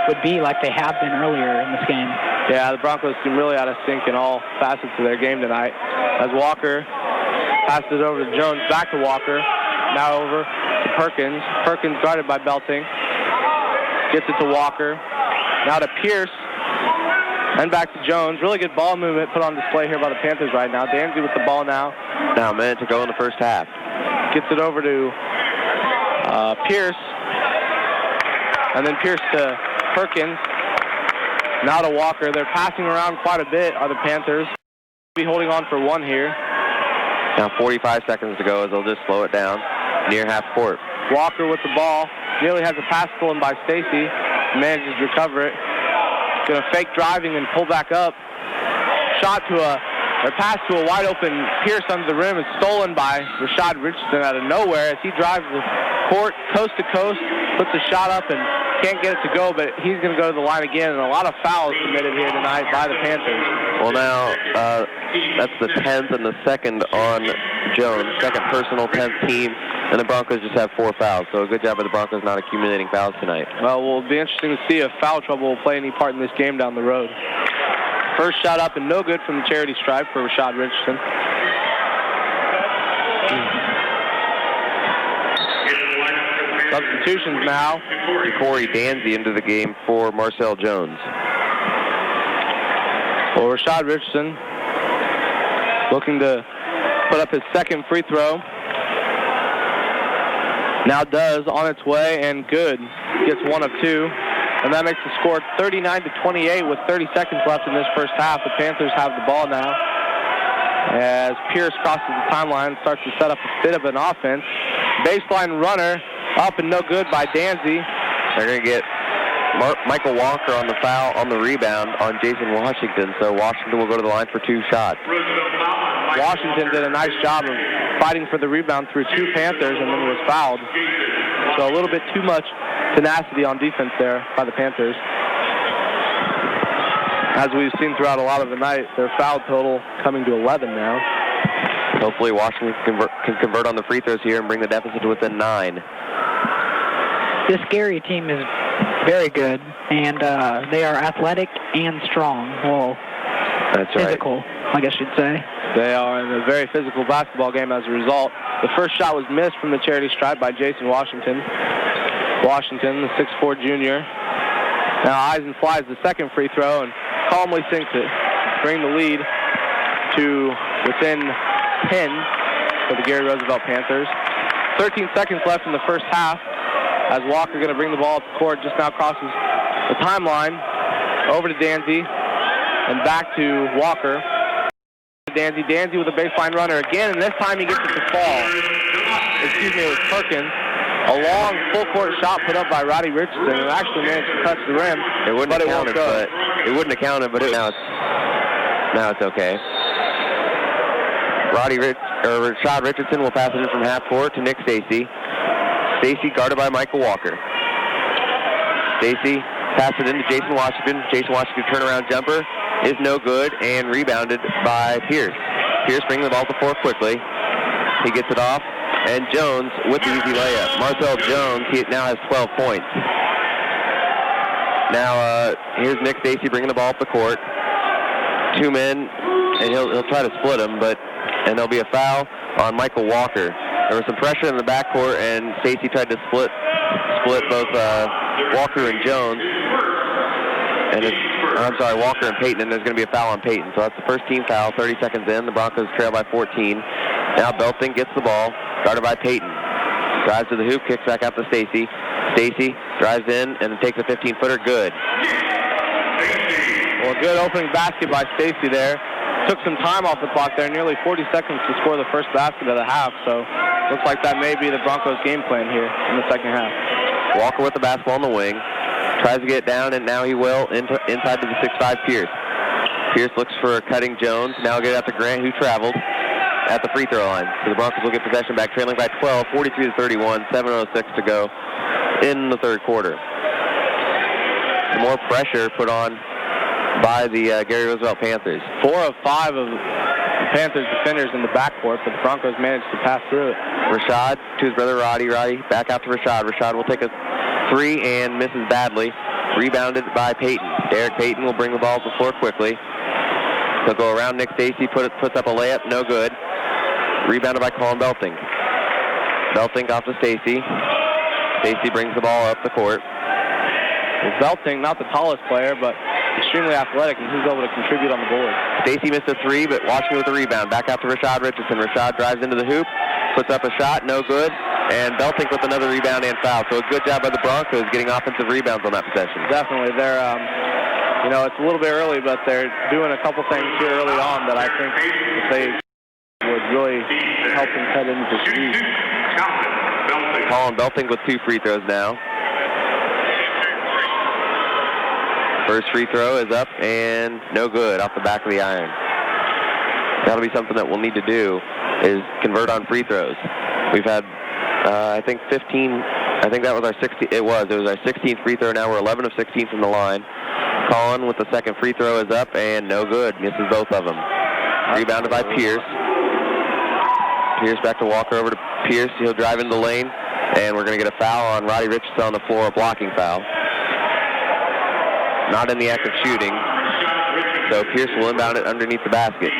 [SPEAKER 4] would be like they have been earlier in this game.
[SPEAKER 1] Yeah, the Broncos seem really out of sync in all facets of their game tonight. As Walker passes it over to Jones, back to Walker, now over to Perkins. Perkins guarded by Belting. Gets it to Walker. Now to Pierce. And back to Jones. Really good ball movement put on display here by the Panthers right now. Danzy with the ball now.
[SPEAKER 2] Now a minute to go in the first half.
[SPEAKER 1] Gets it over to Pierce. And then Pierce to Perkins. Now to Walker. They're passing around quite a bit, are the Panthers. Be holding on for 1 here.
[SPEAKER 2] Now 45 seconds to go as they'll just slow it down near half court.
[SPEAKER 1] Walker with the ball. Nearly has a pass stolen by Stacy. Manages to recover it. Going to fake driving and pull back up. Pass to a wide open Pierce under the rim is stolen by Rashad Richardson out of nowhere as he drives the court coast to coast, puts a shot up and can't get it to go, but he's going to go to the line again, and a lot of fouls committed here tonight by the Panthers.
[SPEAKER 2] Well, now that's the 10th and the 2nd on Jones, second personal, 10th team, and the Broncos just have 4 fouls, so a good job by the Broncos not accumulating fouls tonight.
[SPEAKER 1] Well, it'll be interesting to see if foul trouble will play any part in this game down the road. First shot up and no good from the charity stripe for Rashad Richardson. Substitutions now.
[SPEAKER 2] Corey Danzy into the game for Marcel Jones.
[SPEAKER 1] Well, Rashad Richardson looking to put up his second free throw. Now does on its way and good. Gets 1 of 2. And that makes the score 39-28 with 30 seconds left in this first half. The Panthers have the ball now as Pierce crosses the timeline, starts to set up a bit of an offense. Baseline runner up and no good by Danzy.
[SPEAKER 2] They're going to get Michael Walker on the foul on the rebound on Jason Washington, so Washington will go to the line for 2 shots.
[SPEAKER 1] Washington did a nice job of fighting for the rebound through 2 Panthers and then was fouled. So a little bit too much tenacity on defense there by the Panthers. As we've seen throughout a lot of the night, their foul total coming to 11 now.
[SPEAKER 2] Hopefully Washington can convert on the free throws here and bring the deficit to within 9.
[SPEAKER 4] This Gary team is very good, and they are athletic and strong. Well,
[SPEAKER 2] that's right.
[SPEAKER 4] Physical, I guess you'd say.
[SPEAKER 1] They are in a very physical basketball game as a result. The first shot was missed from the charity stripe by Jason Washington. Washington, the 6'4 junior. Now Eisen flies the second free throw and calmly sinks it, bring the lead to within 10 for the Gary Roosevelt Panthers. 13 seconds left in the first half as Walker going to bring the ball up the court, just now crosses the timeline. Over to Danzy and back to Walker. Danzy with a baseline runner again, and this time he gets it to fall. Excuse me, it was Perkins. A long full-court shot put up by Roddy Richardson, and actually managed to touch the rim.
[SPEAKER 2] It wouldn't have counted, but it wouldn't have counted, but now it's okay. Rashad Richardson will pass it in from half court to Nick Stacy. Stacy guarded by Michael Walker. Stacy passes it into Jason Washington. Jason Washington turnaround jumper is no good and rebounded by Pierce. Pierce bringing the ball to the floor quickly. He gets it off, and Jones with the easy layup. Marcel Jones, he now has 12 points. Now here's Nick Stacy bringing the ball up the court. 2 men, and he'll try to split them, and there'll be a foul on Michael Walker. There was some pressure in the backcourt, and Stacy tried to split both Walker and Jones. And Walker and Payton, and there's going to be a foul on Payton. So that's the first team foul, 30 seconds in. The Broncos trail by 14. Now Belting gets the ball, guarded by Payton. Drives to the hoop, kicks back out to Stacy. Stacy drives in and takes a 15-footer, good.
[SPEAKER 1] Well, a good opening basket by Stacy there. Took some time off the clock there, nearly 40 seconds to score the first basket of the half. So looks like that may be the Broncos' game plan here in the second half.
[SPEAKER 2] Walker with the basketball on the wing. Tries to get down, and now he will inside to the 6'5" Pierce. Pierce looks for cutting Jones. Now get out to Grant, who traveled at the free throw line. So the Broncos will get possession back, trailing by 12, 43-31, 7:06 to go in the third quarter. Some more pressure put on by the Gary Roosevelt Panthers.
[SPEAKER 1] 4 of 5 of the Panthers defenders in the backcourt, but the Broncos managed to pass through it.
[SPEAKER 2] Rashad to his brother Roddy. Roddy back out to Rashad. Rashad will take a 3 and misses badly. Rebounded by Payton. Derek Payton will bring the ball to the floor quickly. He'll go around Nick Stacy, puts up a layup, no good. Rebounded by Colin Belting. Belting off to Stacy. Stacy brings the ball up the court.
[SPEAKER 1] Well, Belting, not the tallest player, but extremely athletic, and he's able to contribute on the board.
[SPEAKER 2] Stacy missed a 3, but Washington with the rebound. Back out to Rashad Richardson. Rashad drives into the hoop, puts up a shot, no good. And Belting with another rebound and foul. So a good job by the Broncos getting offensive rebounds on that possession.
[SPEAKER 1] Definitely. They're, it's a little bit early, but they're doing a couple things here early on that I think if they would really help them cut into the lead.
[SPEAKER 2] Colin Belting with 2 free throws now. First free throw is up and no good off the back of the iron. That'll be something that we'll need to do is convert on free throws. We've had I think 15. I think that was our 16. It was our 16th free throw. Now we're 11 of 16 from the line. Colin with the second free throw is up and no good. Misses both of them. Rebounded by Pierce. Pierce back to Walker, over to Pierce. He'll drive into the lane, and we're going to get a foul on Roddy Richardson on the floor, a blocking foul. Not in the act of shooting, so Pierce will inbound it underneath the basket.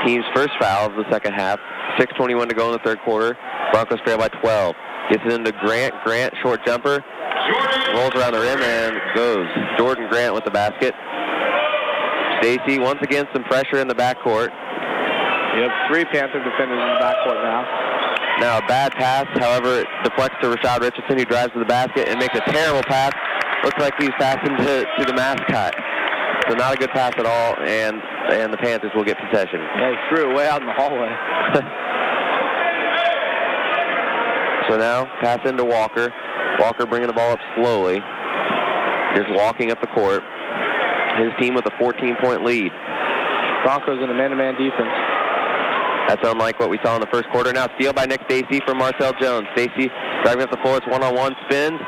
[SPEAKER 2] Team's first foul of the second half. 6:21 to go in the third quarter. Broncos trail by 12. Gets it into Grant. Grant, short jumper. Rolls around the rim and goes. Jordan Grant with the basket. Stacy, once again, some pressure in the backcourt.
[SPEAKER 1] You have 3 Panther defenders in the backcourt now.
[SPEAKER 2] Now a bad pass, however, it deflects to Rashad Richardson, who drives to the basket and makes a terrible pass. Looks like he's passing to the mascot. So not a good pass at all, and the Panthers will get possession.
[SPEAKER 1] Yeah, he threw it way out in the hallway.
[SPEAKER 2] So now, pass into Walker. Walker bringing the ball up slowly. Just walking up the court. His team with a 14-point lead.
[SPEAKER 1] Broncos in a man-to-man defense.
[SPEAKER 2] That's unlike what we saw in the first quarter. Now steal by Nick Stacy from Marcel Jones. Stacy driving up the floor. It's one-on-one, spins,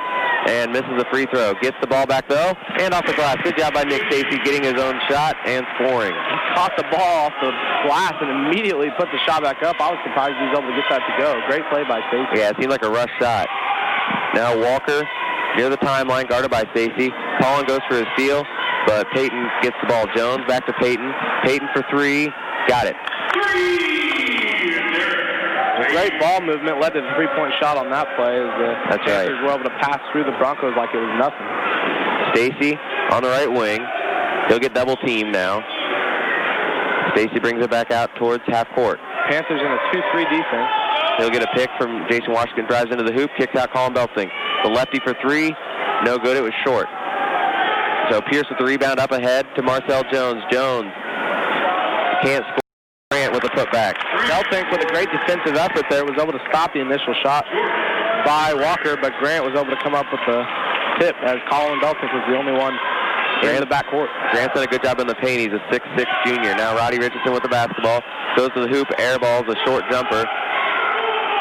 [SPEAKER 2] and misses the free throw. Gets the ball back, though, and off the glass. Good job by Nick Stacy getting his own shot and scoring.
[SPEAKER 1] He caught the ball off the glass and immediately put the shot back up. I was surprised he was able to get that to go. Great play by Stacy.
[SPEAKER 2] Yeah, it seemed like a rush shot. Now Walker near the timeline, guarded by Stacy. Colin goes for his steal, but Payton gets the ball. Jones back to Payton. Payton for 3. Got it.
[SPEAKER 1] The great ball movement led to the 3-point shot on that play as the Panthers were able to pass through the Broncos like it was nothing.
[SPEAKER 2] Stacy on the right wing. He'll get double teamed now. Stacy brings it back out towards half court.
[SPEAKER 1] Panthers in a 2-3 defense.
[SPEAKER 2] He'll get a pick from Jason Washington, drives into the hoop, kicks out Colin Belting. The lefty for three, no good, it was short. So Pierce with the rebound up ahead to Marcel Jones. Jones can't score. Grant with a putback.
[SPEAKER 1] Belting with a great defensive effort there was able to stop the initial shot by Walker, but Grant was able to come up with the tip as Colin Belting was the only one in the backcourt.
[SPEAKER 2] Grant's done a good job in the paint. He's a 6'6 junior. Now Roddy Richardson with the basketball. Goes to the hoop, air balls, a short jumper.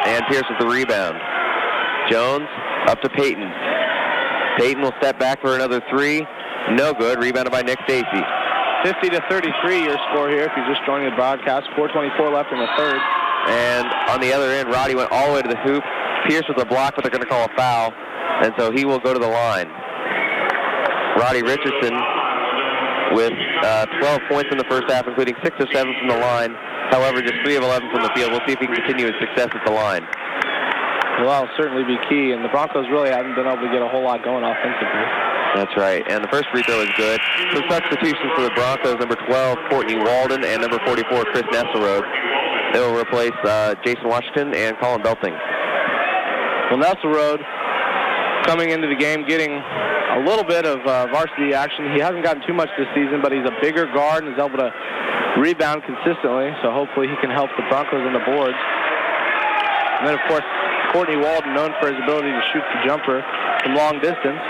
[SPEAKER 2] And Pierce with the rebound. Jones up to Payton. Payton will step back for another three. No good. Rebounded by Nick Stacy.
[SPEAKER 1] 50-33 your score here if you're just joining the broadcast. 4:24 left in the third.
[SPEAKER 2] And on the other end, Roddy went all the way to the hoop. Pierce with a block, but they're going to call a foul. And so he will go to the line. Roddy Richardson with 12 points in the first half, including 6 of 7 from the line. However, just 3 of 11 from the field. We'll see if he can continue his success at the line.
[SPEAKER 1] Well, that'll certainly be key. And the Broncos really haven't been able to get a whole lot going offensively.
[SPEAKER 2] That's right. And the first free throw is good. So substitutions for the Broncos, number 12, Courtney Walden, and number 44, Chris Nesselrode. They will replace Jason Washington and Colin Belting.
[SPEAKER 1] Well, Nesselrode coming into the game getting a little bit of varsity action. He hasn't gotten too much this season, but he's a bigger guard and is able to rebound consistently. So hopefully he can help the Broncos on the boards. And then, of course, Courtney Walden, known for his ability to shoot the jumper from long distance.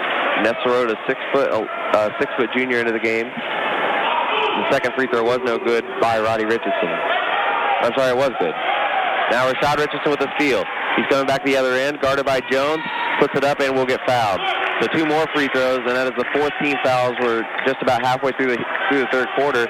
[SPEAKER 2] Nesselrode, a 6-foot junior into the game. The second free throw was no good by Roddy Richardson. I'm sorry, it was good. Now Rashad Richardson with the steal. He's coming back the other end, guarded by Jones, puts it up and will get fouled. So 2 more free throws, and that is the 4th team fouls. We're just about halfway through the third quarter.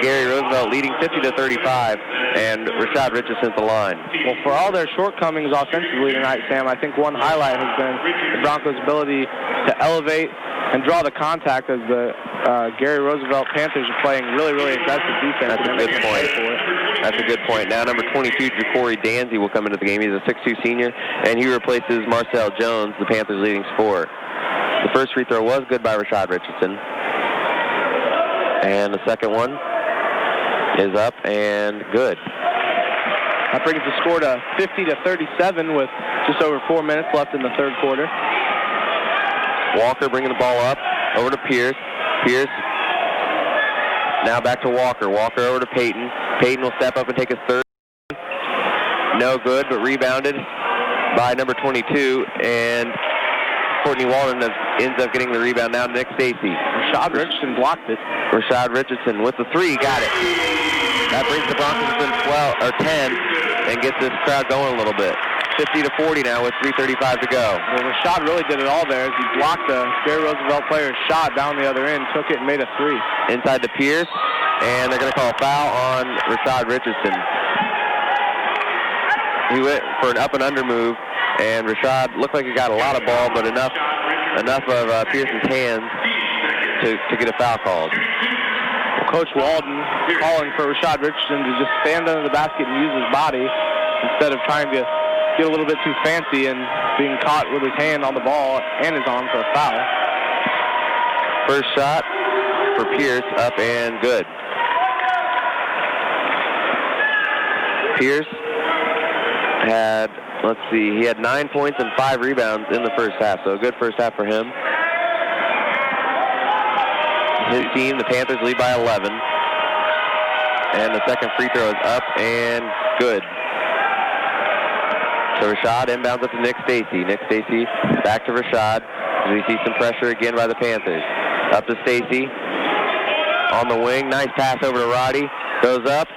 [SPEAKER 2] Gary Roosevelt leading 50-35, and Rashad Richardson at the line.
[SPEAKER 1] Well, for all their shortcomings offensively tonight, Sam, I think one highlight has been the Broncos' ability to elevate and draw the contact as the Gary Roosevelt Panthers are playing really, really aggressive defense.
[SPEAKER 2] That's a good point. That's a good point. Now number 22, Ja'Cory Danzy, will come into the game. He's a 6'2 senior, and he replaces Marcel Jones, the Panthers' leading scorer. The first free throw was good by Rashad Richardson. And the second one is up and good.
[SPEAKER 1] That brings the score to 50-37 with just over 4 minutes left in the third quarter.
[SPEAKER 2] Walker bringing the ball up, over to Pierce. Pierce now back to Walker. Walker over to Payton. Payton will step up and take his third. No good, but rebounded by number 22, and Courtney Walden ends up getting the rebound. Now Nick Stacy.
[SPEAKER 1] Rashad Richardson blocked it.
[SPEAKER 2] Rashad Richardson with the three, got it. That brings the Broncos within 10 and gets this crowd going a little bit. 50-40 now with 3:35 to go.
[SPEAKER 1] Well, Rashad really did it all there as he blocked the Gary Roosevelt player's shot down the other end, took it and made a three.
[SPEAKER 2] Inside to Pierce, and they're going to call a foul on Rashad Richardson. He went for an up and under move, and Rashad looked like he got a lot of ball, but enough of Pierce's hands to get a foul called.
[SPEAKER 1] Well, Coach Walden calling for Rashad Richardson to just stand under the basket and use his body instead of trying to get a little bit too fancy and being caught with his hand on the ball and his arm for a foul.
[SPEAKER 2] First shot for Pierce, up and good. Pierce had, he had 9 points and 5 rebounds in the first half, so a good first half for him. His team, the Panthers, lead by 11. And the second free throw is up and good. So Rashad inbounds up to Nick Stacy. Nick Stacy back to Rashad. We see some pressure again by the Panthers. Up to Stacy. On the wing. Nice pass over to Roddy. Goes up.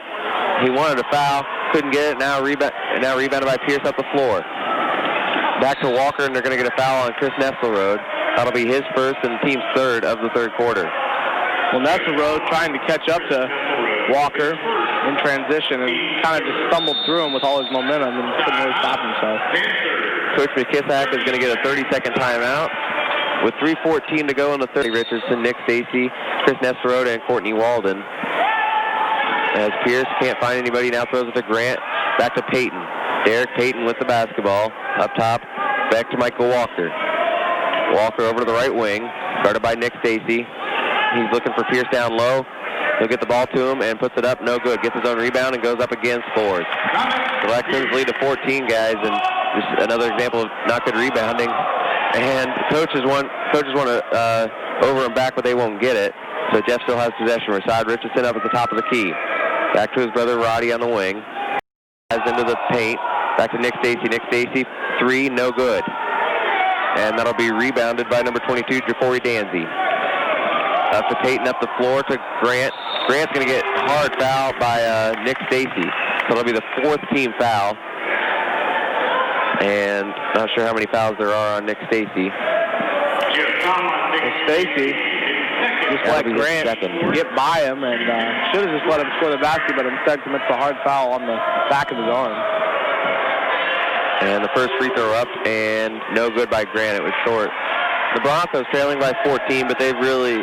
[SPEAKER 2] He wanted a foul. Couldn't get it. Now rebounded by Pierce up the floor. Back to Walker, and they're going to get a foul on Chris Nesselrode. That'll be his first and the team's third of the third quarter.
[SPEAKER 1] Well, Nesselrode trying to catch up to Walker in transition and kind of just stumbled through him with all his momentum and couldn't really stop himself.
[SPEAKER 2] Coach McKissack is going to get a 30-second timeout. With 3:14 to go in the third, Richardson, Nick Stacy, Chris Nesselrode, and Courtney Walden. As Pierce can't find anybody, now throws it to Grant. Back to Payton. Derek Payton with the basketball. Up top, back to Michael Walker. Walker over to the right wing, guarded by Nick Stacy. He's looking for Pierce down low. He'll get the ball to him and puts it up. No good. Gets his own rebound and goes up again, scores. Selections lead to 14, guys, and just another example of not good rebounding. And coaches want to over and back, but they won't get it. So Jeff still has possession. Rashad Richardson up at the top of the key. Back to his brother Roddy on the wing. Has into the paint. Back to Nick Stacy. Nick Stacy, three, no good. And that'll be rebounded by number 22, Jafori Danzy. Up to Peyton, up the floor to Grant. Grant's going to get hard fouled by Nick Stacy. So it'll be the fourth team foul. And not sure how many fouls there are on Nick Stacy.
[SPEAKER 1] Stacy just let Grant get by him and should have just let him score the basket, but instead commits a hard foul on the back of his arm.
[SPEAKER 2] And the first free throw up and no good by Grant. It was short. The Broncos trailing by 14, but they've really,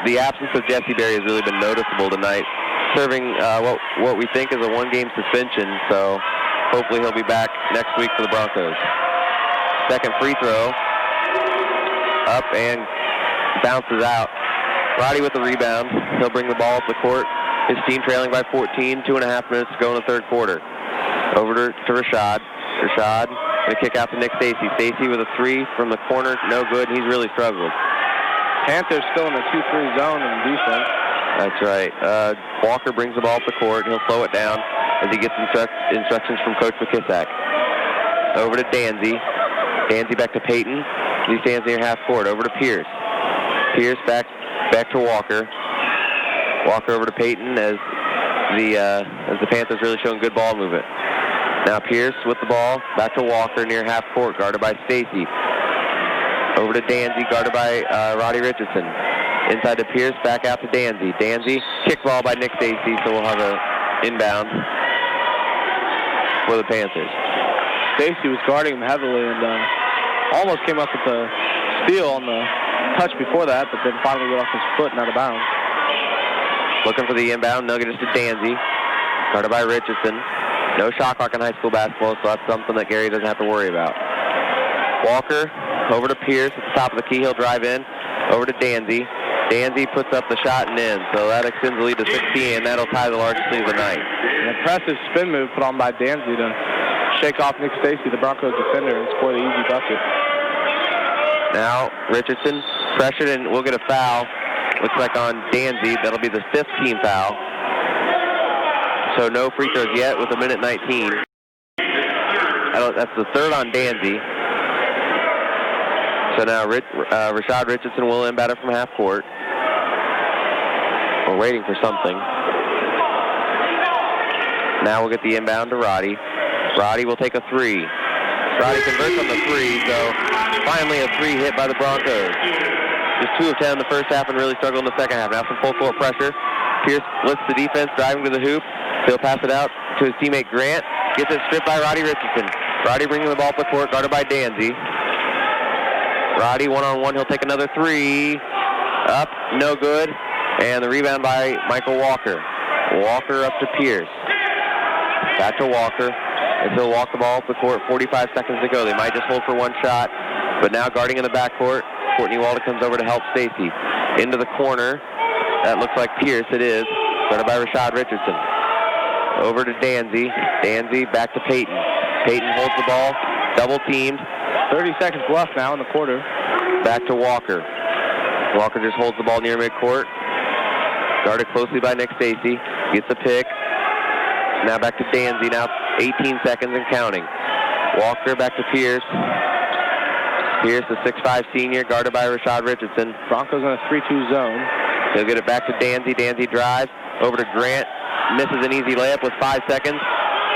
[SPEAKER 2] the absence of Jesse Berry has really been noticeable tonight, serving what we think is a one-game suspension, so hopefully he'll be back next week for the Broncos. Second free throw, up and bounces out. Roddy with the rebound. He'll bring the ball up the court. His team trailing by 14, 2.5 minutes to go in the third quarter. Over to Rashad. Rashad going to kick out to Nick Stacy. Stacy with a three from the corner, no good. He's really struggled.
[SPEAKER 1] Panthers still in the 2-3 zone in defense.
[SPEAKER 2] That's right. Walker brings the ball up the court. He'll slow it down as he gets instructions from Coach McKissack. Over to Danzy. Danzy back to Peyton. He stands near half court. Over to Pierce. Pierce back to Walker. Walker over to Peyton as the Panthers really showing good ball movement. Now Pierce with the ball, back to Walker near half court, guarded by Stacy. Over to Danzy, guarded by Roddy Richardson. Inside to Pierce, back out to Danzy. Danzy, kick ball by Nick Stacy, so we'll have an inbound for the Panthers.
[SPEAKER 1] Stacy was guarding him heavily and almost came up with the steal on the touch before that, but then finally got off his foot and out of bounds.
[SPEAKER 2] Looking for the inbound, Nugget is to Danzy, guarded by Richardson. No shot clock in high school basketball, so that's something that Gary doesn't have to worry about. Walker over to Pierce at the top of the key. He'll drive in. Over to Danzy. Danzy puts up the shot and in, so that extends the lead to 16, and that'll tie the largest lead of the night.
[SPEAKER 1] An impressive spin move put on by Danzy to shake off Nick Stacy, the Broncos defender, and score the easy bucket.
[SPEAKER 2] Now Richardson pressured and we'll get a foul. Looks like on Danzy. That'll be the fifth team foul. So no free throws yet with 1:19. That's the third on Danzy. So now Rashad Richardson will inbound it from half court. We're waiting for something. Now we'll get the inbound to Roddy. Roddy will take a three. Roddy converts on the three, so finally a three hit by the Broncos. Just 2 of 10 in the first half and really struggled in the second half. Now some full court pressure. Pierce lifts the defense, driving to the hoop. He'll pass it out to his teammate Grant. Gets it stripped by Roddy Richardson. Roddy bringing the ball up the court, guarded by Danzy. Roddy one-on-one. He'll take another three. Up, no good. And the rebound by Michael Walker. Walker up to Pierce. Back to Walker. And he'll walk the ball up the court. 45 seconds to go. They might just hold for one shot. But now guarding in the backcourt, Courtney Walden comes over to help Stacy. Into the corner. That looks like Pierce. It is. Guarded by Rashad Richardson. Over to Danzy. Danzy back to Peyton. Peyton holds the ball. Double teamed.
[SPEAKER 1] 30 seconds left now in the quarter.
[SPEAKER 2] Back to Walker. Walker just holds the ball near midcourt. Guarded closely by Nick Stacy. Gets a pick. Now back to Danzy. Now 18 seconds and counting. Walker back to Pierce. Pierce, the 6'5 senior, guarded by Rashad Richardson.
[SPEAKER 1] Broncos in a 3-2 zone.
[SPEAKER 2] He'll get it back to Danzy. Danzy drives over to Grant. Misses an easy layup with 5 seconds.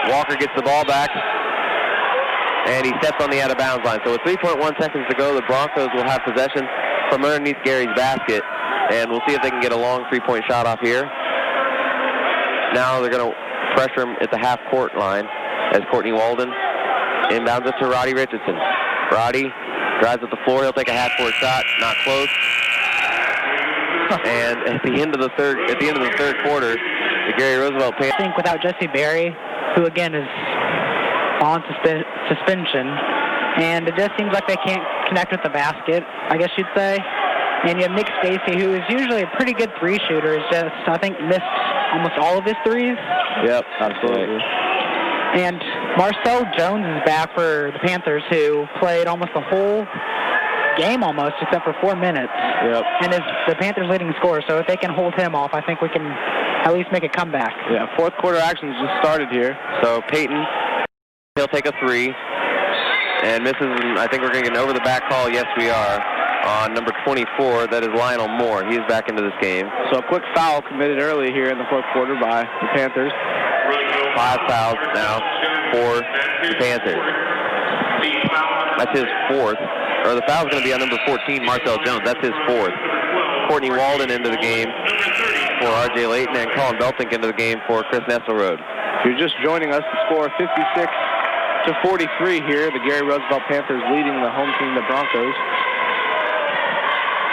[SPEAKER 2] Walker gets the ball back. And he steps on the out-of-bounds line. So with 3.1 seconds to go, the Broncos will have possession from underneath Gary's basket. And we'll see if they can get a long three-point shot off here. Now they're going to pressure him at the half-court line as Courtney Walden inbounds it to Roddy Richardson. Roddy drives up the floor. He'll take a half-court shot. Not close. And at the end of the third quarter, the Gary Roosevelt Panthers.
[SPEAKER 4] I think without Jesse Berry, who again is on suspension, and it just seems like they can't connect with the basket, I guess you'd say. And you have Nick Stacy, who is usually a pretty good three shooter, is just, I think, missed almost all of his threes.
[SPEAKER 1] Yep, absolutely.
[SPEAKER 4] And Marcel Jones is back for the Panthers, who played almost the whole game almost, except for 4 minutes.
[SPEAKER 1] Yep.
[SPEAKER 4] And is the Panthers' leading scorer, so if they can hold him off, I think we can at least make a comeback.
[SPEAKER 1] Yeah, fourth quarter action's just started here.
[SPEAKER 2] So Peyton, he'll take a three. And misses, I think we're going to get an over-the-back call. Yes, we are. On number 24, that is Lionel Moore. He is back into this game.
[SPEAKER 1] So a quick foul committed early here in the fourth quarter by the Panthers.
[SPEAKER 2] 5 fouls now for the Panthers. That's his fourth. Or the foul's going to be on number 14, Marcel Jones. That's his fourth. Courtney Walden into the game for R.J. Layton, and Colin Beltink into the game for Chris Nesselrode.
[SPEAKER 1] If you're just joining us, the score 56-43 here. The Gary Roosevelt Panthers leading the home team, the Broncos.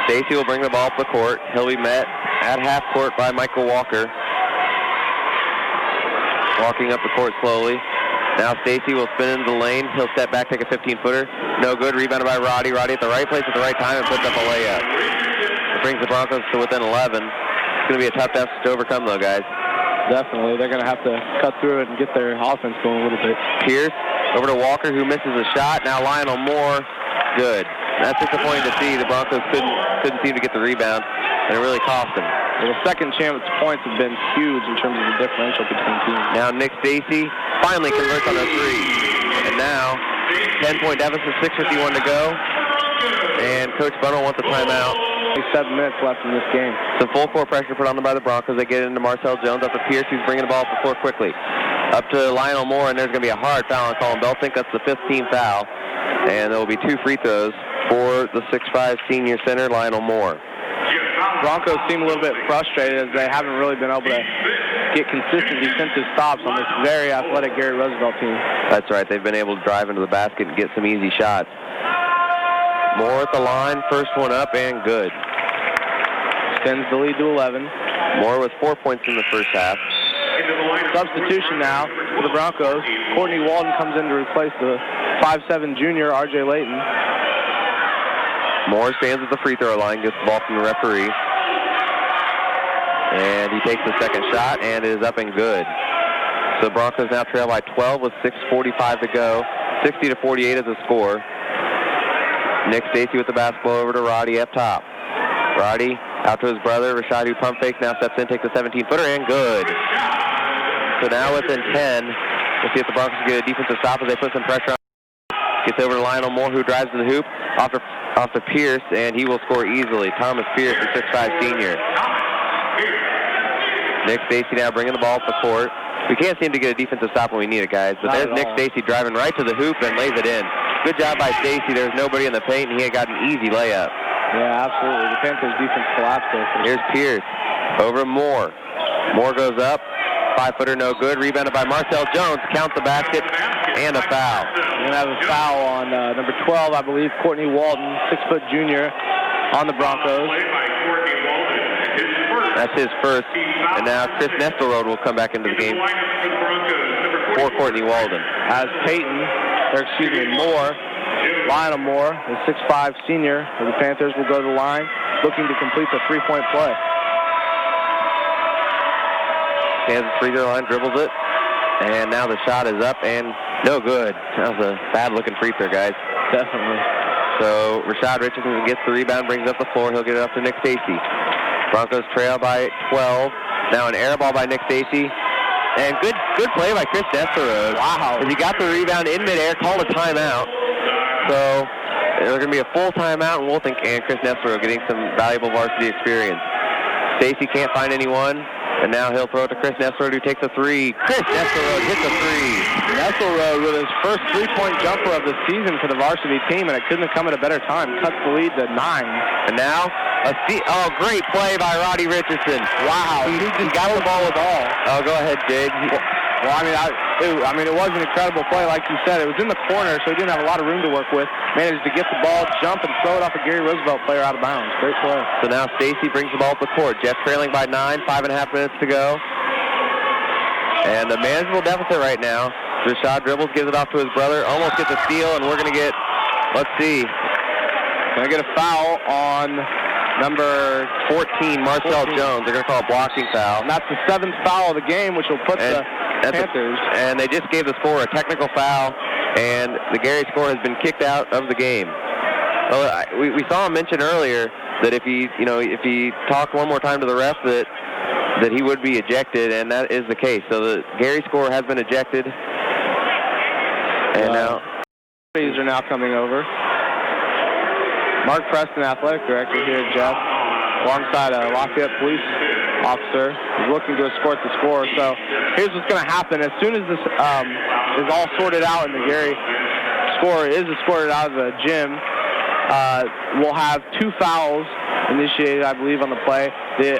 [SPEAKER 2] Stacy will bring the ball up the court. He'll be met at half court by Michael Walker. Walking up the court slowly. Now Stacy will spin into the lane. He'll step back, take a 15-footer. No good. Rebounded by Roddy. Roddy at the right place at the right time and puts up a layup. It brings the Broncos to within 11. It's going to be a tough test to overcome, though, guys.
[SPEAKER 1] Definitely. They're going to have to cut through it and get their offense going a little bit.
[SPEAKER 2] Pierce over to Walker, who misses a shot. Now Lionel Moore. Good. That's disappointing to see. The Broncos couldn't seem to get the rebound, and it really cost them.
[SPEAKER 1] Well, the second chance points have been huge in terms of the differential between teams.
[SPEAKER 2] Now Nick Stacy finally converts on a three. And now, 10-point deficit, 6:51 to go. And Coach Bunnell wants a timeout.
[SPEAKER 1] 7 minutes left in this game.
[SPEAKER 2] Some full court pressure put on them by the Broncos. They get it into Marcel Jones up to Pierce, who's bringing the ball up the floor quickly. Up to Lionel Moore, and there's going to be a hard foul on Colin Beltink. That's the 15th foul. And there will be 2 free throws for the 6'5" senior center, Lionel Moore.
[SPEAKER 1] Broncos seem a little bit frustrated as they haven't really been able to get consistent defensive stops on this very athletic Gary Roosevelt team.
[SPEAKER 2] That's right. They've been able to drive into the basket and get some easy shots. Moore at the line, first one up and good.
[SPEAKER 1] Extends the lead to 11.
[SPEAKER 2] Moore with 4 points in the first half.
[SPEAKER 1] Substitution now for the Broncos. Courtney Walden comes in to replace the 5'7" junior, R.J. Layton.
[SPEAKER 2] Moore stands at the free throw line, gets the ball from the referee. And he takes the second shot, and it is up and good. So the Broncos now trail by 12 with 6:45 to go. 60-48 is the score. Nick Stacy with the basketball over to Roddy up top. Roddy out to his brother, Rashad, who pump fakes, now steps in, takes a 17-footer, and good. So now within 10, we'll see if the Broncos get a defensive stop as they put some pressure on. Gets over to Lionel Moore, who drives to the hoop, off to Pierce, and he will score easily. Thomas Pierce, the 6'5" senior. Nick Stacy now bringing the ball up the court. We can't seem to get a defensive stop when we need it, guys. But there's Nick Stacy driving right to the hoop and lays it in. Good job by Stacy. There's nobody in the paint, and he had got an easy layup.
[SPEAKER 1] Yeah, absolutely. The Panthers defense collapsed there.
[SPEAKER 2] Here's Pierce over to Moore. Moore goes up. 5-footer, no good. Rebounded by Marcel Jones. Count the basket and a foul.
[SPEAKER 1] We're going to have a foul on number 12, I believe, Courtney Walden, 6-foot junior on the Broncos.
[SPEAKER 2] That's his first. And now Chris Nestelrode will come back into the game for Courtney Walden.
[SPEAKER 1] As Moore, Lionel Moore, the 6'5" senior of the Panthers, will go to the line looking to complete the three-point play.
[SPEAKER 2] Stands at the free throw line, dribbles it, and now the shot is up and no good. That was a bad-looking free throw, guys.
[SPEAKER 1] Definitely.
[SPEAKER 2] So Rashad Richardson gets the rebound, brings it up the floor. He'll get it up to Nick Stacy. Broncos trail by 12. Now an air ball by Nick Stacy. And good play by Chris Nesselrode.
[SPEAKER 1] Wow.
[SPEAKER 2] As he got the rebound in midair, called a timeout. So there's going to be a full timeout, and Wolfink and Chris Nesselrode getting some valuable varsity experience. Stacy can't find anyone, and now he'll throw it to Chris Nesselrode, who takes a three. Chris Nesselrode hits a three.
[SPEAKER 1] Nesselrode with his first three-point jumper of the season for the varsity team, and it couldn't have come at a better time. Cuts the lead to 9.
[SPEAKER 2] And now, great play by Roddy Richardson. Wow.
[SPEAKER 1] He got the ball with all.
[SPEAKER 2] Oh, go ahead, Jade.
[SPEAKER 1] Well, it was an incredible play, like you said. It was in the corner, so he didn't have a lot of room to work with. Managed to get the ball, jump, and throw it off a Gary Roosevelt player out of bounds. Great play.
[SPEAKER 2] So now Stacy brings the ball up the court. Jeff trailing by 9, 5.5 minutes to go. And a manageable deficit right now. Rashad dribbles, gives it off to his brother, almost gets a steal, and we're going to get, let's see.
[SPEAKER 1] Going to get a foul on
[SPEAKER 2] Number 14, Marcel Jones. They're going to call a blocking foul.
[SPEAKER 1] And that's the 7th foul of the game, which will put the Panthers.
[SPEAKER 2] And they just gave the scorer a technical foul, and the Gary scorer has been kicked out of the game. Well, we saw him mention earlier that if he talked one more time to the ref that he would be ejected, and that is the case. So the Gary scorer has been ejected. And now
[SPEAKER 1] are now coming over. Mark Preston, athletic director here at Jeff, alongside a Lafayette police officer, is looking to escort the score. So here's what's going to happen. As soon as this is all sorted out and the Gary score is escorted out of the gym, we'll have 2 fouls initiated, I believe, on the play. The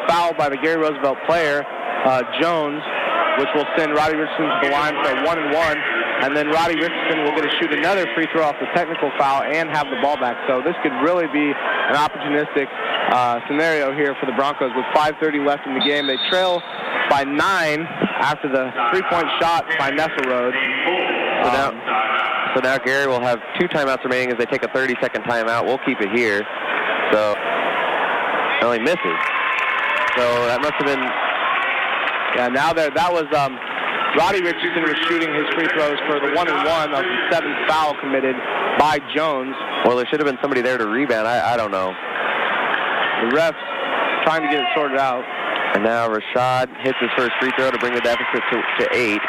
[SPEAKER 1] foul by the Gary Roosevelt player, Jones, which will send Roddy Richardson to the line for a 1-and-1. And then Roddy Richardson will get to shoot another free throw off the technical foul and have the ball back. So this could really be an opportunistic scenario here for the Broncos with 5:30 left in the game. They trail by 9 after the 3-point shot by Nesselrode.
[SPEAKER 2] So now Gary will have 2 timeouts remaining as they take a 30-second timeout. We'll keep it here. So it only misses. So that must have been...
[SPEAKER 1] Yeah, now that was... Roddy Richardson was shooting his free throws for the 1-and-1 of the 7th foul committed by Jones.
[SPEAKER 2] Well, there should have been somebody there to rebound. I don't know.
[SPEAKER 1] The refs trying to get it sorted out.
[SPEAKER 2] And now Rashad hits his first free throw to bring the deficit to 8.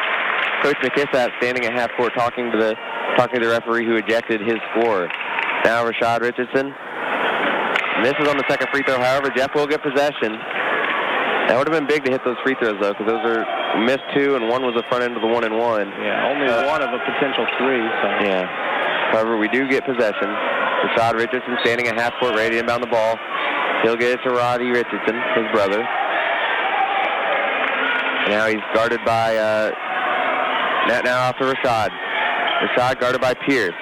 [SPEAKER 2] Coach McKissap standing at half court talking to the referee who ejected his scorer. Now Rashad Richardson misses on the second free throw. However, Jeff will get possession. That would have been big to hit those free throws, though, because those are missed 2, and one was the front end of the 1-and-1.
[SPEAKER 1] Yeah, only one of a potential 3. So.
[SPEAKER 2] Yeah. However, we do get possession. Rashad Richardson standing at half court, ready to inbound the ball. He'll get it to Roddy Richardson, his brother. Now he's guarded by, now off to Rashad. Rashad guarded by Pierce.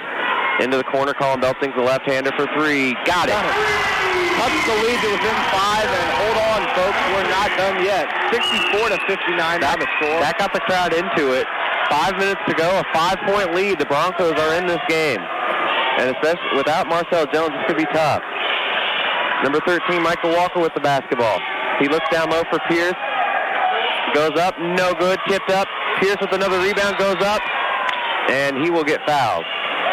[SPEAKER 2] Into the corner, Colin Belting's the left-hander for 3. Got it.
[SPEAKER 1] Cuts the lead to within 5, and hold on, folks, we're not done yet. 64-59 on the score.
[SPEAKER 2] That got the crowd into it. 5 minutes to go, a 5-point lead. The Broncos are in this game. And especially without Marcel Jones, this could be tough. Number 13, Michael Walker with the basketball. He looks down low for Pierce. Goes up, no good, tipped up. Pierce with another rebound, goes up, and he will get fouled.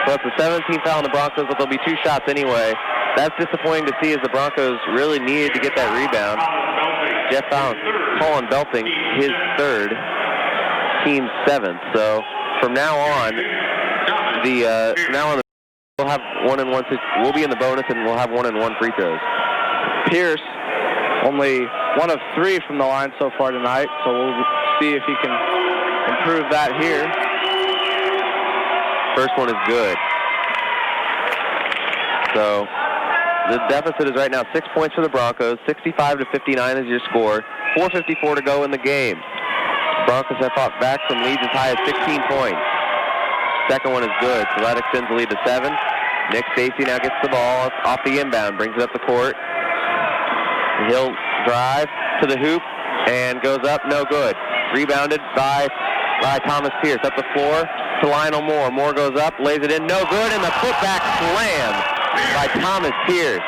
[SPEAKER 2] So it's the 17th foul on the Broncos, but there'll be 2 shots anyway. That's disappointing to see as the Broncos really needed to get that rebound. Jeff found Colin Belting, his 3rd, team's 7th. So from now on, we'll have 1-and-1. We'll be in the bonus, and we'll have 1-and-1 free throws.
[SPEAKER 1] Pierce, only 1 of 3 from the line so far tonight, so we'll see if he can improve that here.
[SPEAKER 2] First one is good. So the deficit is right now 6 points for the Broncos. 65-59 is your score. 4:54 to go in the game. Broncos have fought back from leads as high as 16 points. Second one is good, so that extends the lead to 7. Nick Stacy now gets the ball off the inbound, brings it up the court. He'll drive to the hoop and goes up, no good. Rebounded by Thomas Pierce. Up the floor to Lionel Moore. Moore goes up, lays it in, no good, and the putback slam by Thomas Pierce.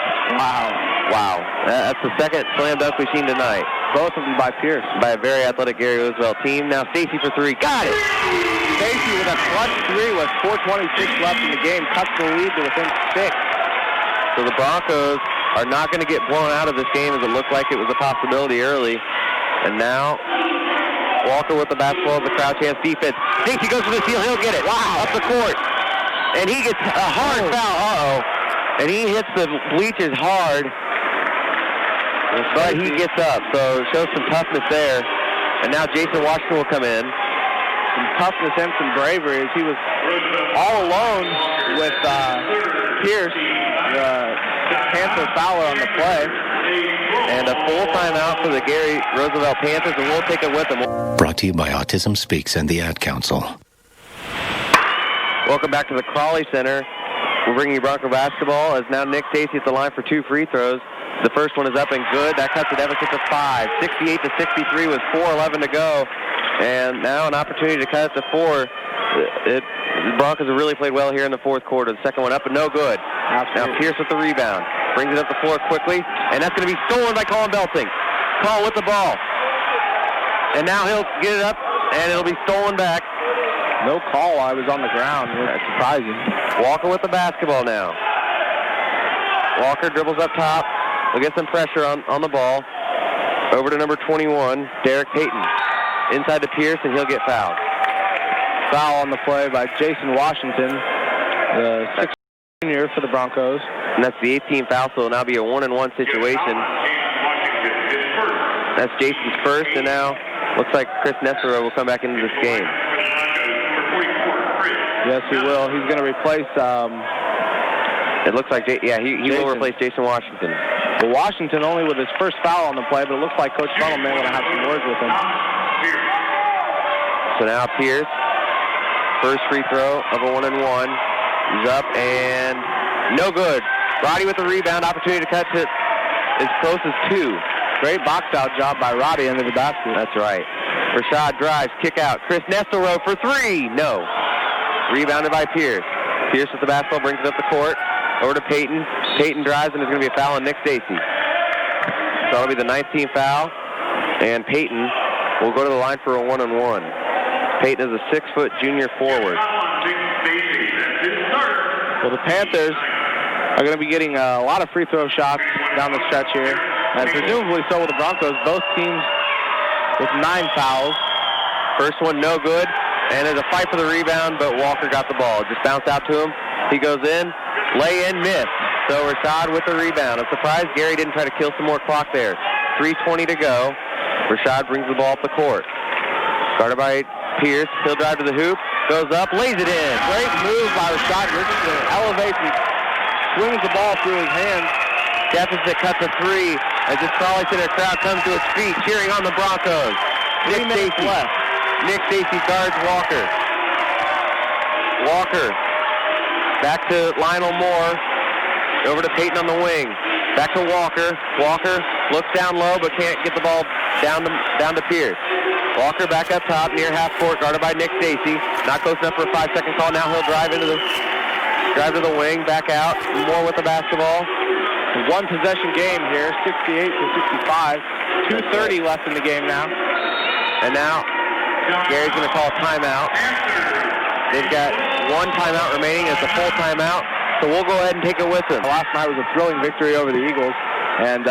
[SPEAKER 2] Wow. That's the second slam dunk we've seen tonight.
[SPEAKER 1] Both of them by Pierce.
[SPEAKER 2] By a very athletic Gary Roosevelt team. Now Stacy for 3. Got it!
[SPEAKER 1] Stacy with a clutch 3 with 4:26 left in the game. Cuts the lead to within 6.
[SPEAKER 2] So the Broncos are not going to get blown out of this game as it looked like it was a possibility early. And now Walker with the basketball, the crouch hands defense. Stacy goes for the steal. He'll get it. Wow. Up the court. And he gets a hard foul. And he hits the bleachers hard. But he gets up. So it shows some toughness there. And now Jason Washington will come in.
[SPEAKER 1] Some toughness and some bravery as he was all alone with Pierce, the Panther fouler on the play.
[SPEAKER 2] And a full timeout for the Gary Roosevelt Panthers, and we'll take it with them.
[SPEAKER 6] Brought to you by Autism Speaks and the Ad Council.
[SPEAKER 2] Welcome back to the Crawley Center. We're bringing you Bronco basketball as now Nick Stacy at the line for 2 free throws. The first one is up and good. That cuts the deficit to 5. 68-63 with 4:11 to go. And now an opportunity to cut it to 4. The Broncos have really played well here in the fourth quarter. The second one up and no good.
[SPEAKER 1] Absolutely.
[SPEAKER 2] Now Pierce with the rebound. brings it up the floor quickly, and that's going to be stolen by Colin Belting. Colin with the ball. And now he'll get it up, and it'll be stolen back.
[SPEAKER 1] No call while I was on the ground. That's surprising.
[SPEAKER 2] Walker with the basketball now. Walker dribbles up top. We'll get some pressure on the ball. Over to number 21, Derek Payton. Inside to Pierce, and he'll get fouled.
[SPEAKER 1] Foul on the play by Jason Washington, the 6th junior for the Broncos.
[SPEAKER 2] And that's the 18th foul, so it'll now be a 1-and-1 situation. That's Jason's first, and now looks like Chris Nestero will come back into this game.
[SPEAKER 1] Yes, he will. He's going to replace...
[SPEAKER 2] it looks like, he will replace Jason Washington.
[SPEAKER 1] Well, Washington only with his first foul on the play, but it looks like Coach Funnell may want to have some words with him.
[SPEAKER 2] So now Pierce, first free throw of a 1-and-1. He's up and no good. Roddy with the rebound, opportunity to cut to as close as 2.
[SPEAKER 1] Great box-out job by Roddy into the basket.
[SPEAKER 2] That's right. Rashad drives, kick out. Chris Nestero for 3. No. Rebounded by Pierce. Pierce with the basketball, brings it up the court. Over to Payton. Payton drives, and there's going to be a foul on Nick Stacy. So that'll be the 19th foul. And Payton will go to the line for a 1-and-1. Payton is a 6-foot junior forward.
[SPEAKER 1] Well, the Panthers are going to be getting a lot of free throw shots down the stretch here. And presumably so will the Broncos. Both teams with 9 fouls.
[SPEAKER 2] First one no good. And there's a fight for the rebound, but Walker got the ball. Just bounced out to him. He goes in. Lay in, miss. So Rashad with the rebound. I'm surprised Gary didn't try to kill some more clock there. 3:20 to go. Rashad brings the ball up the court. Started by Pierce. He'll drive to the hoop. Goes up, lays it in.
[SPEAKER 1] Great move by Rashad Richardson. Elevates and swings the ball through his hands.
[SPEAKER 2] Deficit cuts a 3 as this Crawley Center crowd comes to its feet, cheering on the Broncos. Nick Stacy left. Nick Stacy guards Walker. Walker back to Lionel Moore. Over to Payton on the wing. Back to Walker. Walker looks down low but can't get the ball down to Pierce. Walker back up top near half court, guarded by Nick Stacy. Not close enough for a 5-second call. Now he'll drive to the wing, back out. Moore with the basketball.
[SPEAKER 1] One possession game here, 68-65. 2:30 left in the game now.
[SPEAKER 2] And now Gary's going to call a timeout. They've got 1 timeout remaining. It's a full timeout. So we'll go ahead and take it with them.
[SPEAKER 1] Last night was a thrilling victory over the Eagles. And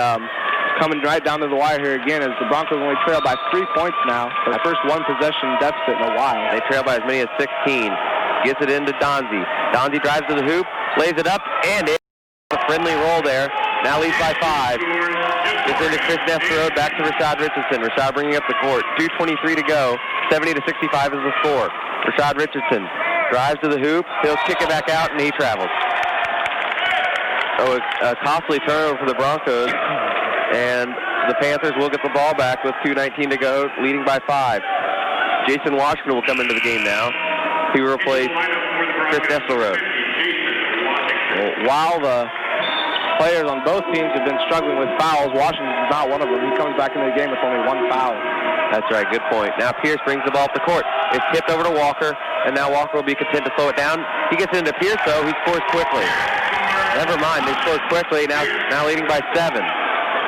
[SPEAKER 1] coming right down to the wire here again as the Broncos only trail by 3 points now. Their first 1 possession deficit in a while.
[SPEAKER 2] They trail by as many as 16. Gets it into Donzie. Donzie drives to the hoop, lays it up, and it's a friendly roll there. Now leads by 5. Gets into Chris Nestero, back to Rashad Richardson. Rashad bringing up the court. 2:23 to go. 70-65 is the score. Rashad Richardson drives to the hoop. He'll kick it back out, and he travels. So a costly turnover for the Broncos, and the Panthers will get the ball back with 2:19 to go, leading by 5. Jason Washington will come into the game now. He will replace Chris Nestero.
[SPEAKER 1] Well, while the players on both teams have been struggling with fouls, Washington is not one of them. He comes back into the game with only 1 foul.
[SPEAKER 2] That's right, good point. Now Pierce brings the ball up the court. It's tipped over to Walker, and now Walker will be content to slow it down. He gets into Pierce, though. He scores quickly. Never mind, they scored quickly, now leading by 7.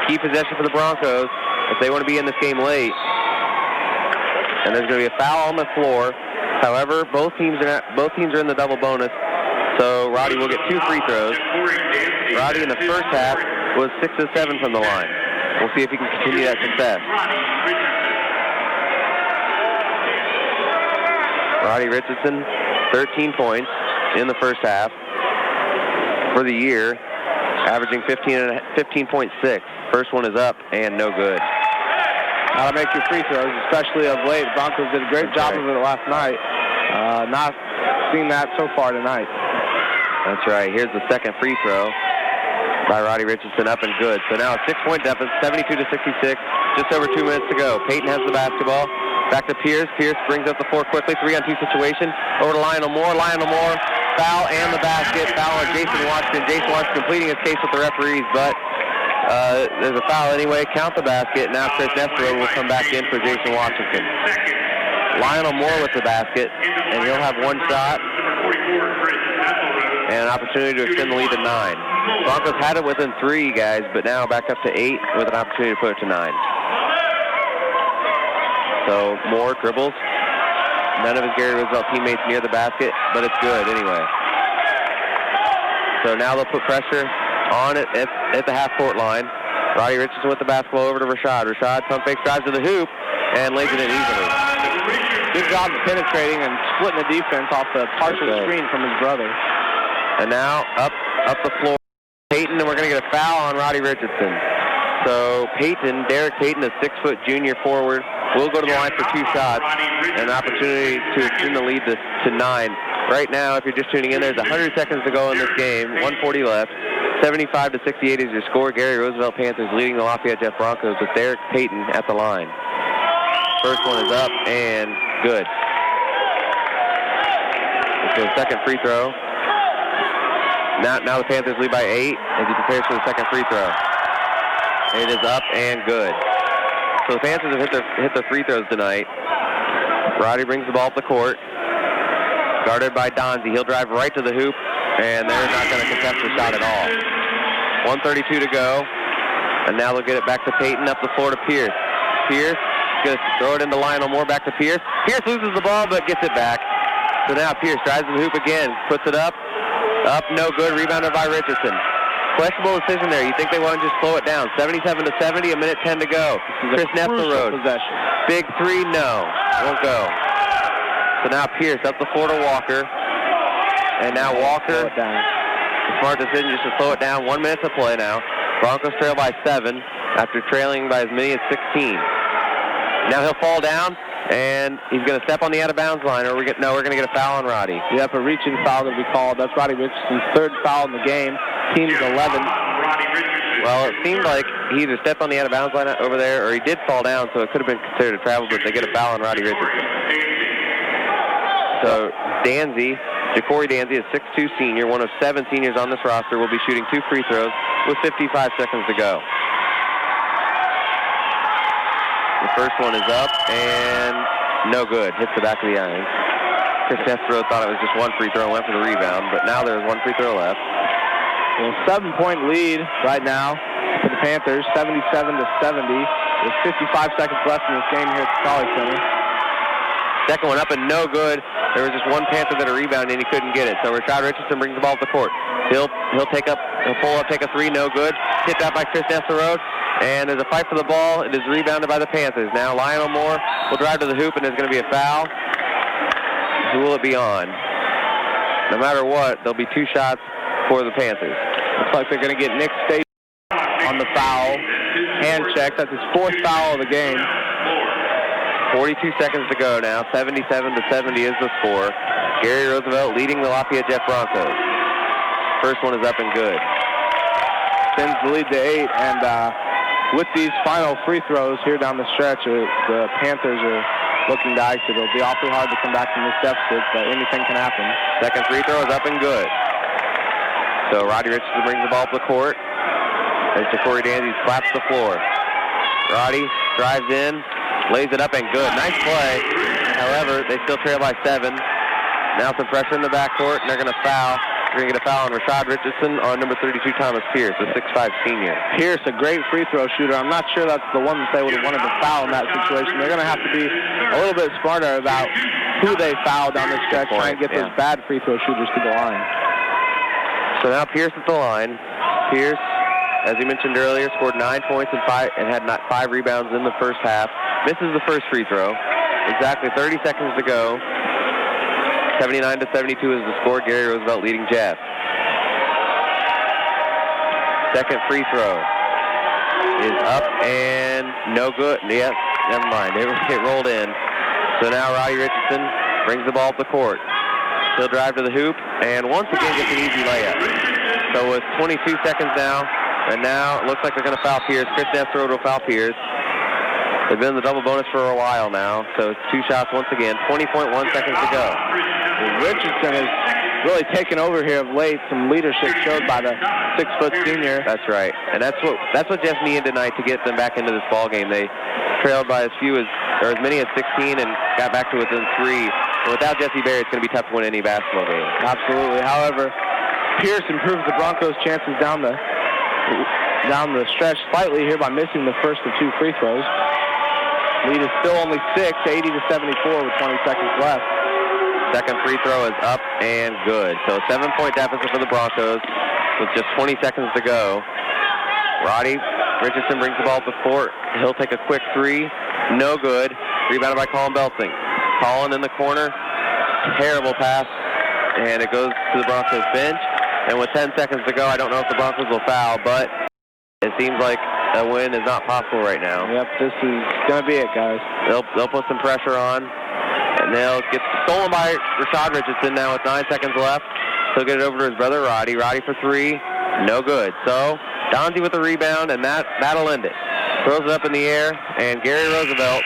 [SPEAKER 2] Key possession for the Broncos if they want to be in this game late. And there's going to be a foul on the floor. However, both teams are in the double bonus, so Roddy will get 2 free throws. Roddy in the first half was 6 of 7 from the line. We'll see if he can continue that success. Roddy Richardson, 13 points in the first half. For the year, averaging 15.6. First one is up and no good.
[SPEAKER 1] How to make your free throws, especially of late. Broncos did a great job of it last night. Not seen that so far tonight.
[SPEAKER 2] That's right. Here's the second free throw by Roddy Richardson, up and good. So now a 6-point deficit, 72-66. Just over 2 minutes to go. Payton has the basketball. Back to Pierce. Pierce brings up the floor quickly. 3-on-2 situation. Over to Lionel Moore. Lionel Moore. Foul and the basket. Foul on Jason Washington. Jason Washington completing his case with the referees, but there's a foul anyway. Count the basket. Now Chris Nestero will come back in for Jason Washington. Lionel Moore with the basket, and he'll have 1 shot and an opportunity to extend the lead to 9. Broncos had it within 3, guys, but now back up to 8 with an opportunity to put it to 9. So Moore dribbles. None of his Gary Roosevelt teammates near the basket, but it's good anyway. So now they'll put pressure on it at the half-court line. Roddy Richardson with the basketball over to Rashad. Rashad pump fakes, drives to the hoop, and lays it in easily.
[SPEAKER 1] Good job of penetrating and splitting the defense off the partial screen from his brother.
[SPEAKER 2] And now up the floor, Peyton, and we're going to get a foul on Roddy Richardson. So Derek Peyton, a 6-foot junior forward, will go to the line for 2 shots and an opportunity to extend the lead to 9. Right now, if you're just tuning in, there's 100 seconds to go in this game, 140 left. 75-68 is your score. Gary Roosevelt Panthers leading the Lafayette Jeff Broncos with Derek Peyton at the line. First one is up and good. So the second free throw. Now the Panthers lead by 8 as he prepares for the second free throw. It is up and good. So the Panthers have hit their free throws tonight. Roddy brings the ball up the court. Guarded by Donzie. He'll drive right to the hoop, and they're not going to contest the shot at all. 1:32 to go. And now they'll get it back to Peyton, up the floor to Pierce. Pierce is going to throw it into Lionel Moore, back to Pierce. Pierce loses the ball, but gets it back. So now Pierce drives to the hoop again, puts it up, no good, rebounded by Richardson. Questionable decision there. You think they want to just slow it down. 77-70, a minute 10 to go. Chris Nefler possession. Big 3, no, won't go. So now Pierce up the floor to Walker. And now Walker, smart decision just to slow it down. 1 minute to play now. Broncos trail by 7 after trailing by as many as 16. Now he'll fall down, and he's going to step on the out-of-bounds line, or we're going to get a foul on Roddy.
[SPEAKER 1] Yep, a reaching foul to be called. That's Roddy Richardson's 3rd foul in the game. Team's 11.
[SPEAKER 2] Well, it seemed like he either stepped on the out-of-bounds line over there, or he did fall down, so it could have been considered a travel, but they get a foul on Roddy Richardson. So Ja'Cory Danzy, a 6'2 senior, one of 7 seniors on this roster, will be shooting 2 free throws with 55 seconds to go. The first one is up and no good. Hits the back of the iron. Chris Nestro thought it was just 1 free throw and went for the rebound, but now there's 1 free throw left.
[SPEAKER 1] Well, 7-point lead right now for the Panthers, 77-70. There's 55 seconds left in this game here at the College Center.
[SPEAKER 2] Second one up and no good. There was just 1 Panther that rebounded and he couldn't get it. So Rashad Richardson brings the ball up the court. He'll pull up, take a 3, no good. Tipped out by Chris Nesserode. And there's a fight for the ball. It is rebounded by the Panthers. Now Lionel Moore will drive to the hoop, and there's going to be a foul. Who will it be on? No matter what, there'll be 2 shots for the Panthers.
[SPEAKER 1] Looks like they're going to get Nick Stacy on the foul. Hand check. That's his 4th foul of the game.
[SPEAKER 2] 42 seconds to go now. 77-70 is the score. Gary Roosevelt leading the Lafayette Jeff Broncos. First one is up and good.
[SPEAKER 1] Sends the lead to 8, and with these final free throws here down the stretch, the Panthers are looking to ice it. It'll be awfully hard to come back from this deficit, but anything can happen.
[SPEAKER 2] Second free throw is up and good. So Roddy Richardson brings the ball up the court as Ja'Cory Danzy slaps the floor. Roddy drives in, lays it up and good. Nice play. However, they still trail by 7. Now some pressure in the backcourt, and they're going to foul. We're going to get a foul on Rashad Richardson on number 32, Thomas Pierce, the 6'5 senior.
[SPEAKER 1] Pierce, a great free throw shooter. I'm not sure that's the one that they would have wanted to foul in that situation. They're going to have to be a little bit smarter about who they foul down the stretch, try and get those bad free throw shooters to the line.
[SPEAKER 2] So now Pierce at the line. Pierce, as we mentioned earlier, scored 9 points and had 5 rebounds in the first half. Misses the first free throw. Exactly 30 seconds to go. 79-72 is the score. Gary Roosevelt leading Jeff. Second free throw is up and no good. Yes, never mind. It rolled in. So now Roddy Richardson brings the ball up the court. He'll drive to the hoop and once again gets an easy layup. So with 22 seconds now, and now it looks like they're going to foul Pierce. Chris Nesserode will foul Pierce. They've been in the double bonus for a while now, so it's 2 shots once again. 20.1 seconds to go.
[SPEAKER 1] Richardson has really taken over here of late. Some leadership showed by the 6-foot senior.
[SPEAKER 2] That's right, and that's what Jeff needed tonight to get them back into this ball game. They trailed by as many as 16 and got back to within 3. And without Jesse Berry, it's going to be tough to win any basketball game.
[SPEAKER 1] Absolutely. However, Pierce improves the Broncos' chances down the stretch slightly here by missing the first of 2 free throws. Lead is still only 6, 80-74 with 20 seconds left.
[SPEAKER 2] Second free throw is up and good. So 7-point deficit for the Broncos with just 20 seconds to go. Roddy Richardson brings the ball up the court. He'll take a quick 3. No good. Rebounded by Colin Belsing. Colin in the corner. Terrible pass. And it goes to the Broncos bench. And with 10 seconds to go, I don't know if the Broncos will foul, but it seems like a win is not possible right now.
[SPEAKER 1] Yep, this is going to be it, guys.
[SPEAKER 2] They'll put some pressure on. And they'll get stolen by Rashad Richardson now with 9 seconds left. He'll get it over to his brother Roddy. Roddy for 3. No good. So Donzie with the rebound, and that'll end it. Throws it up in the air, and Gary Roosevelt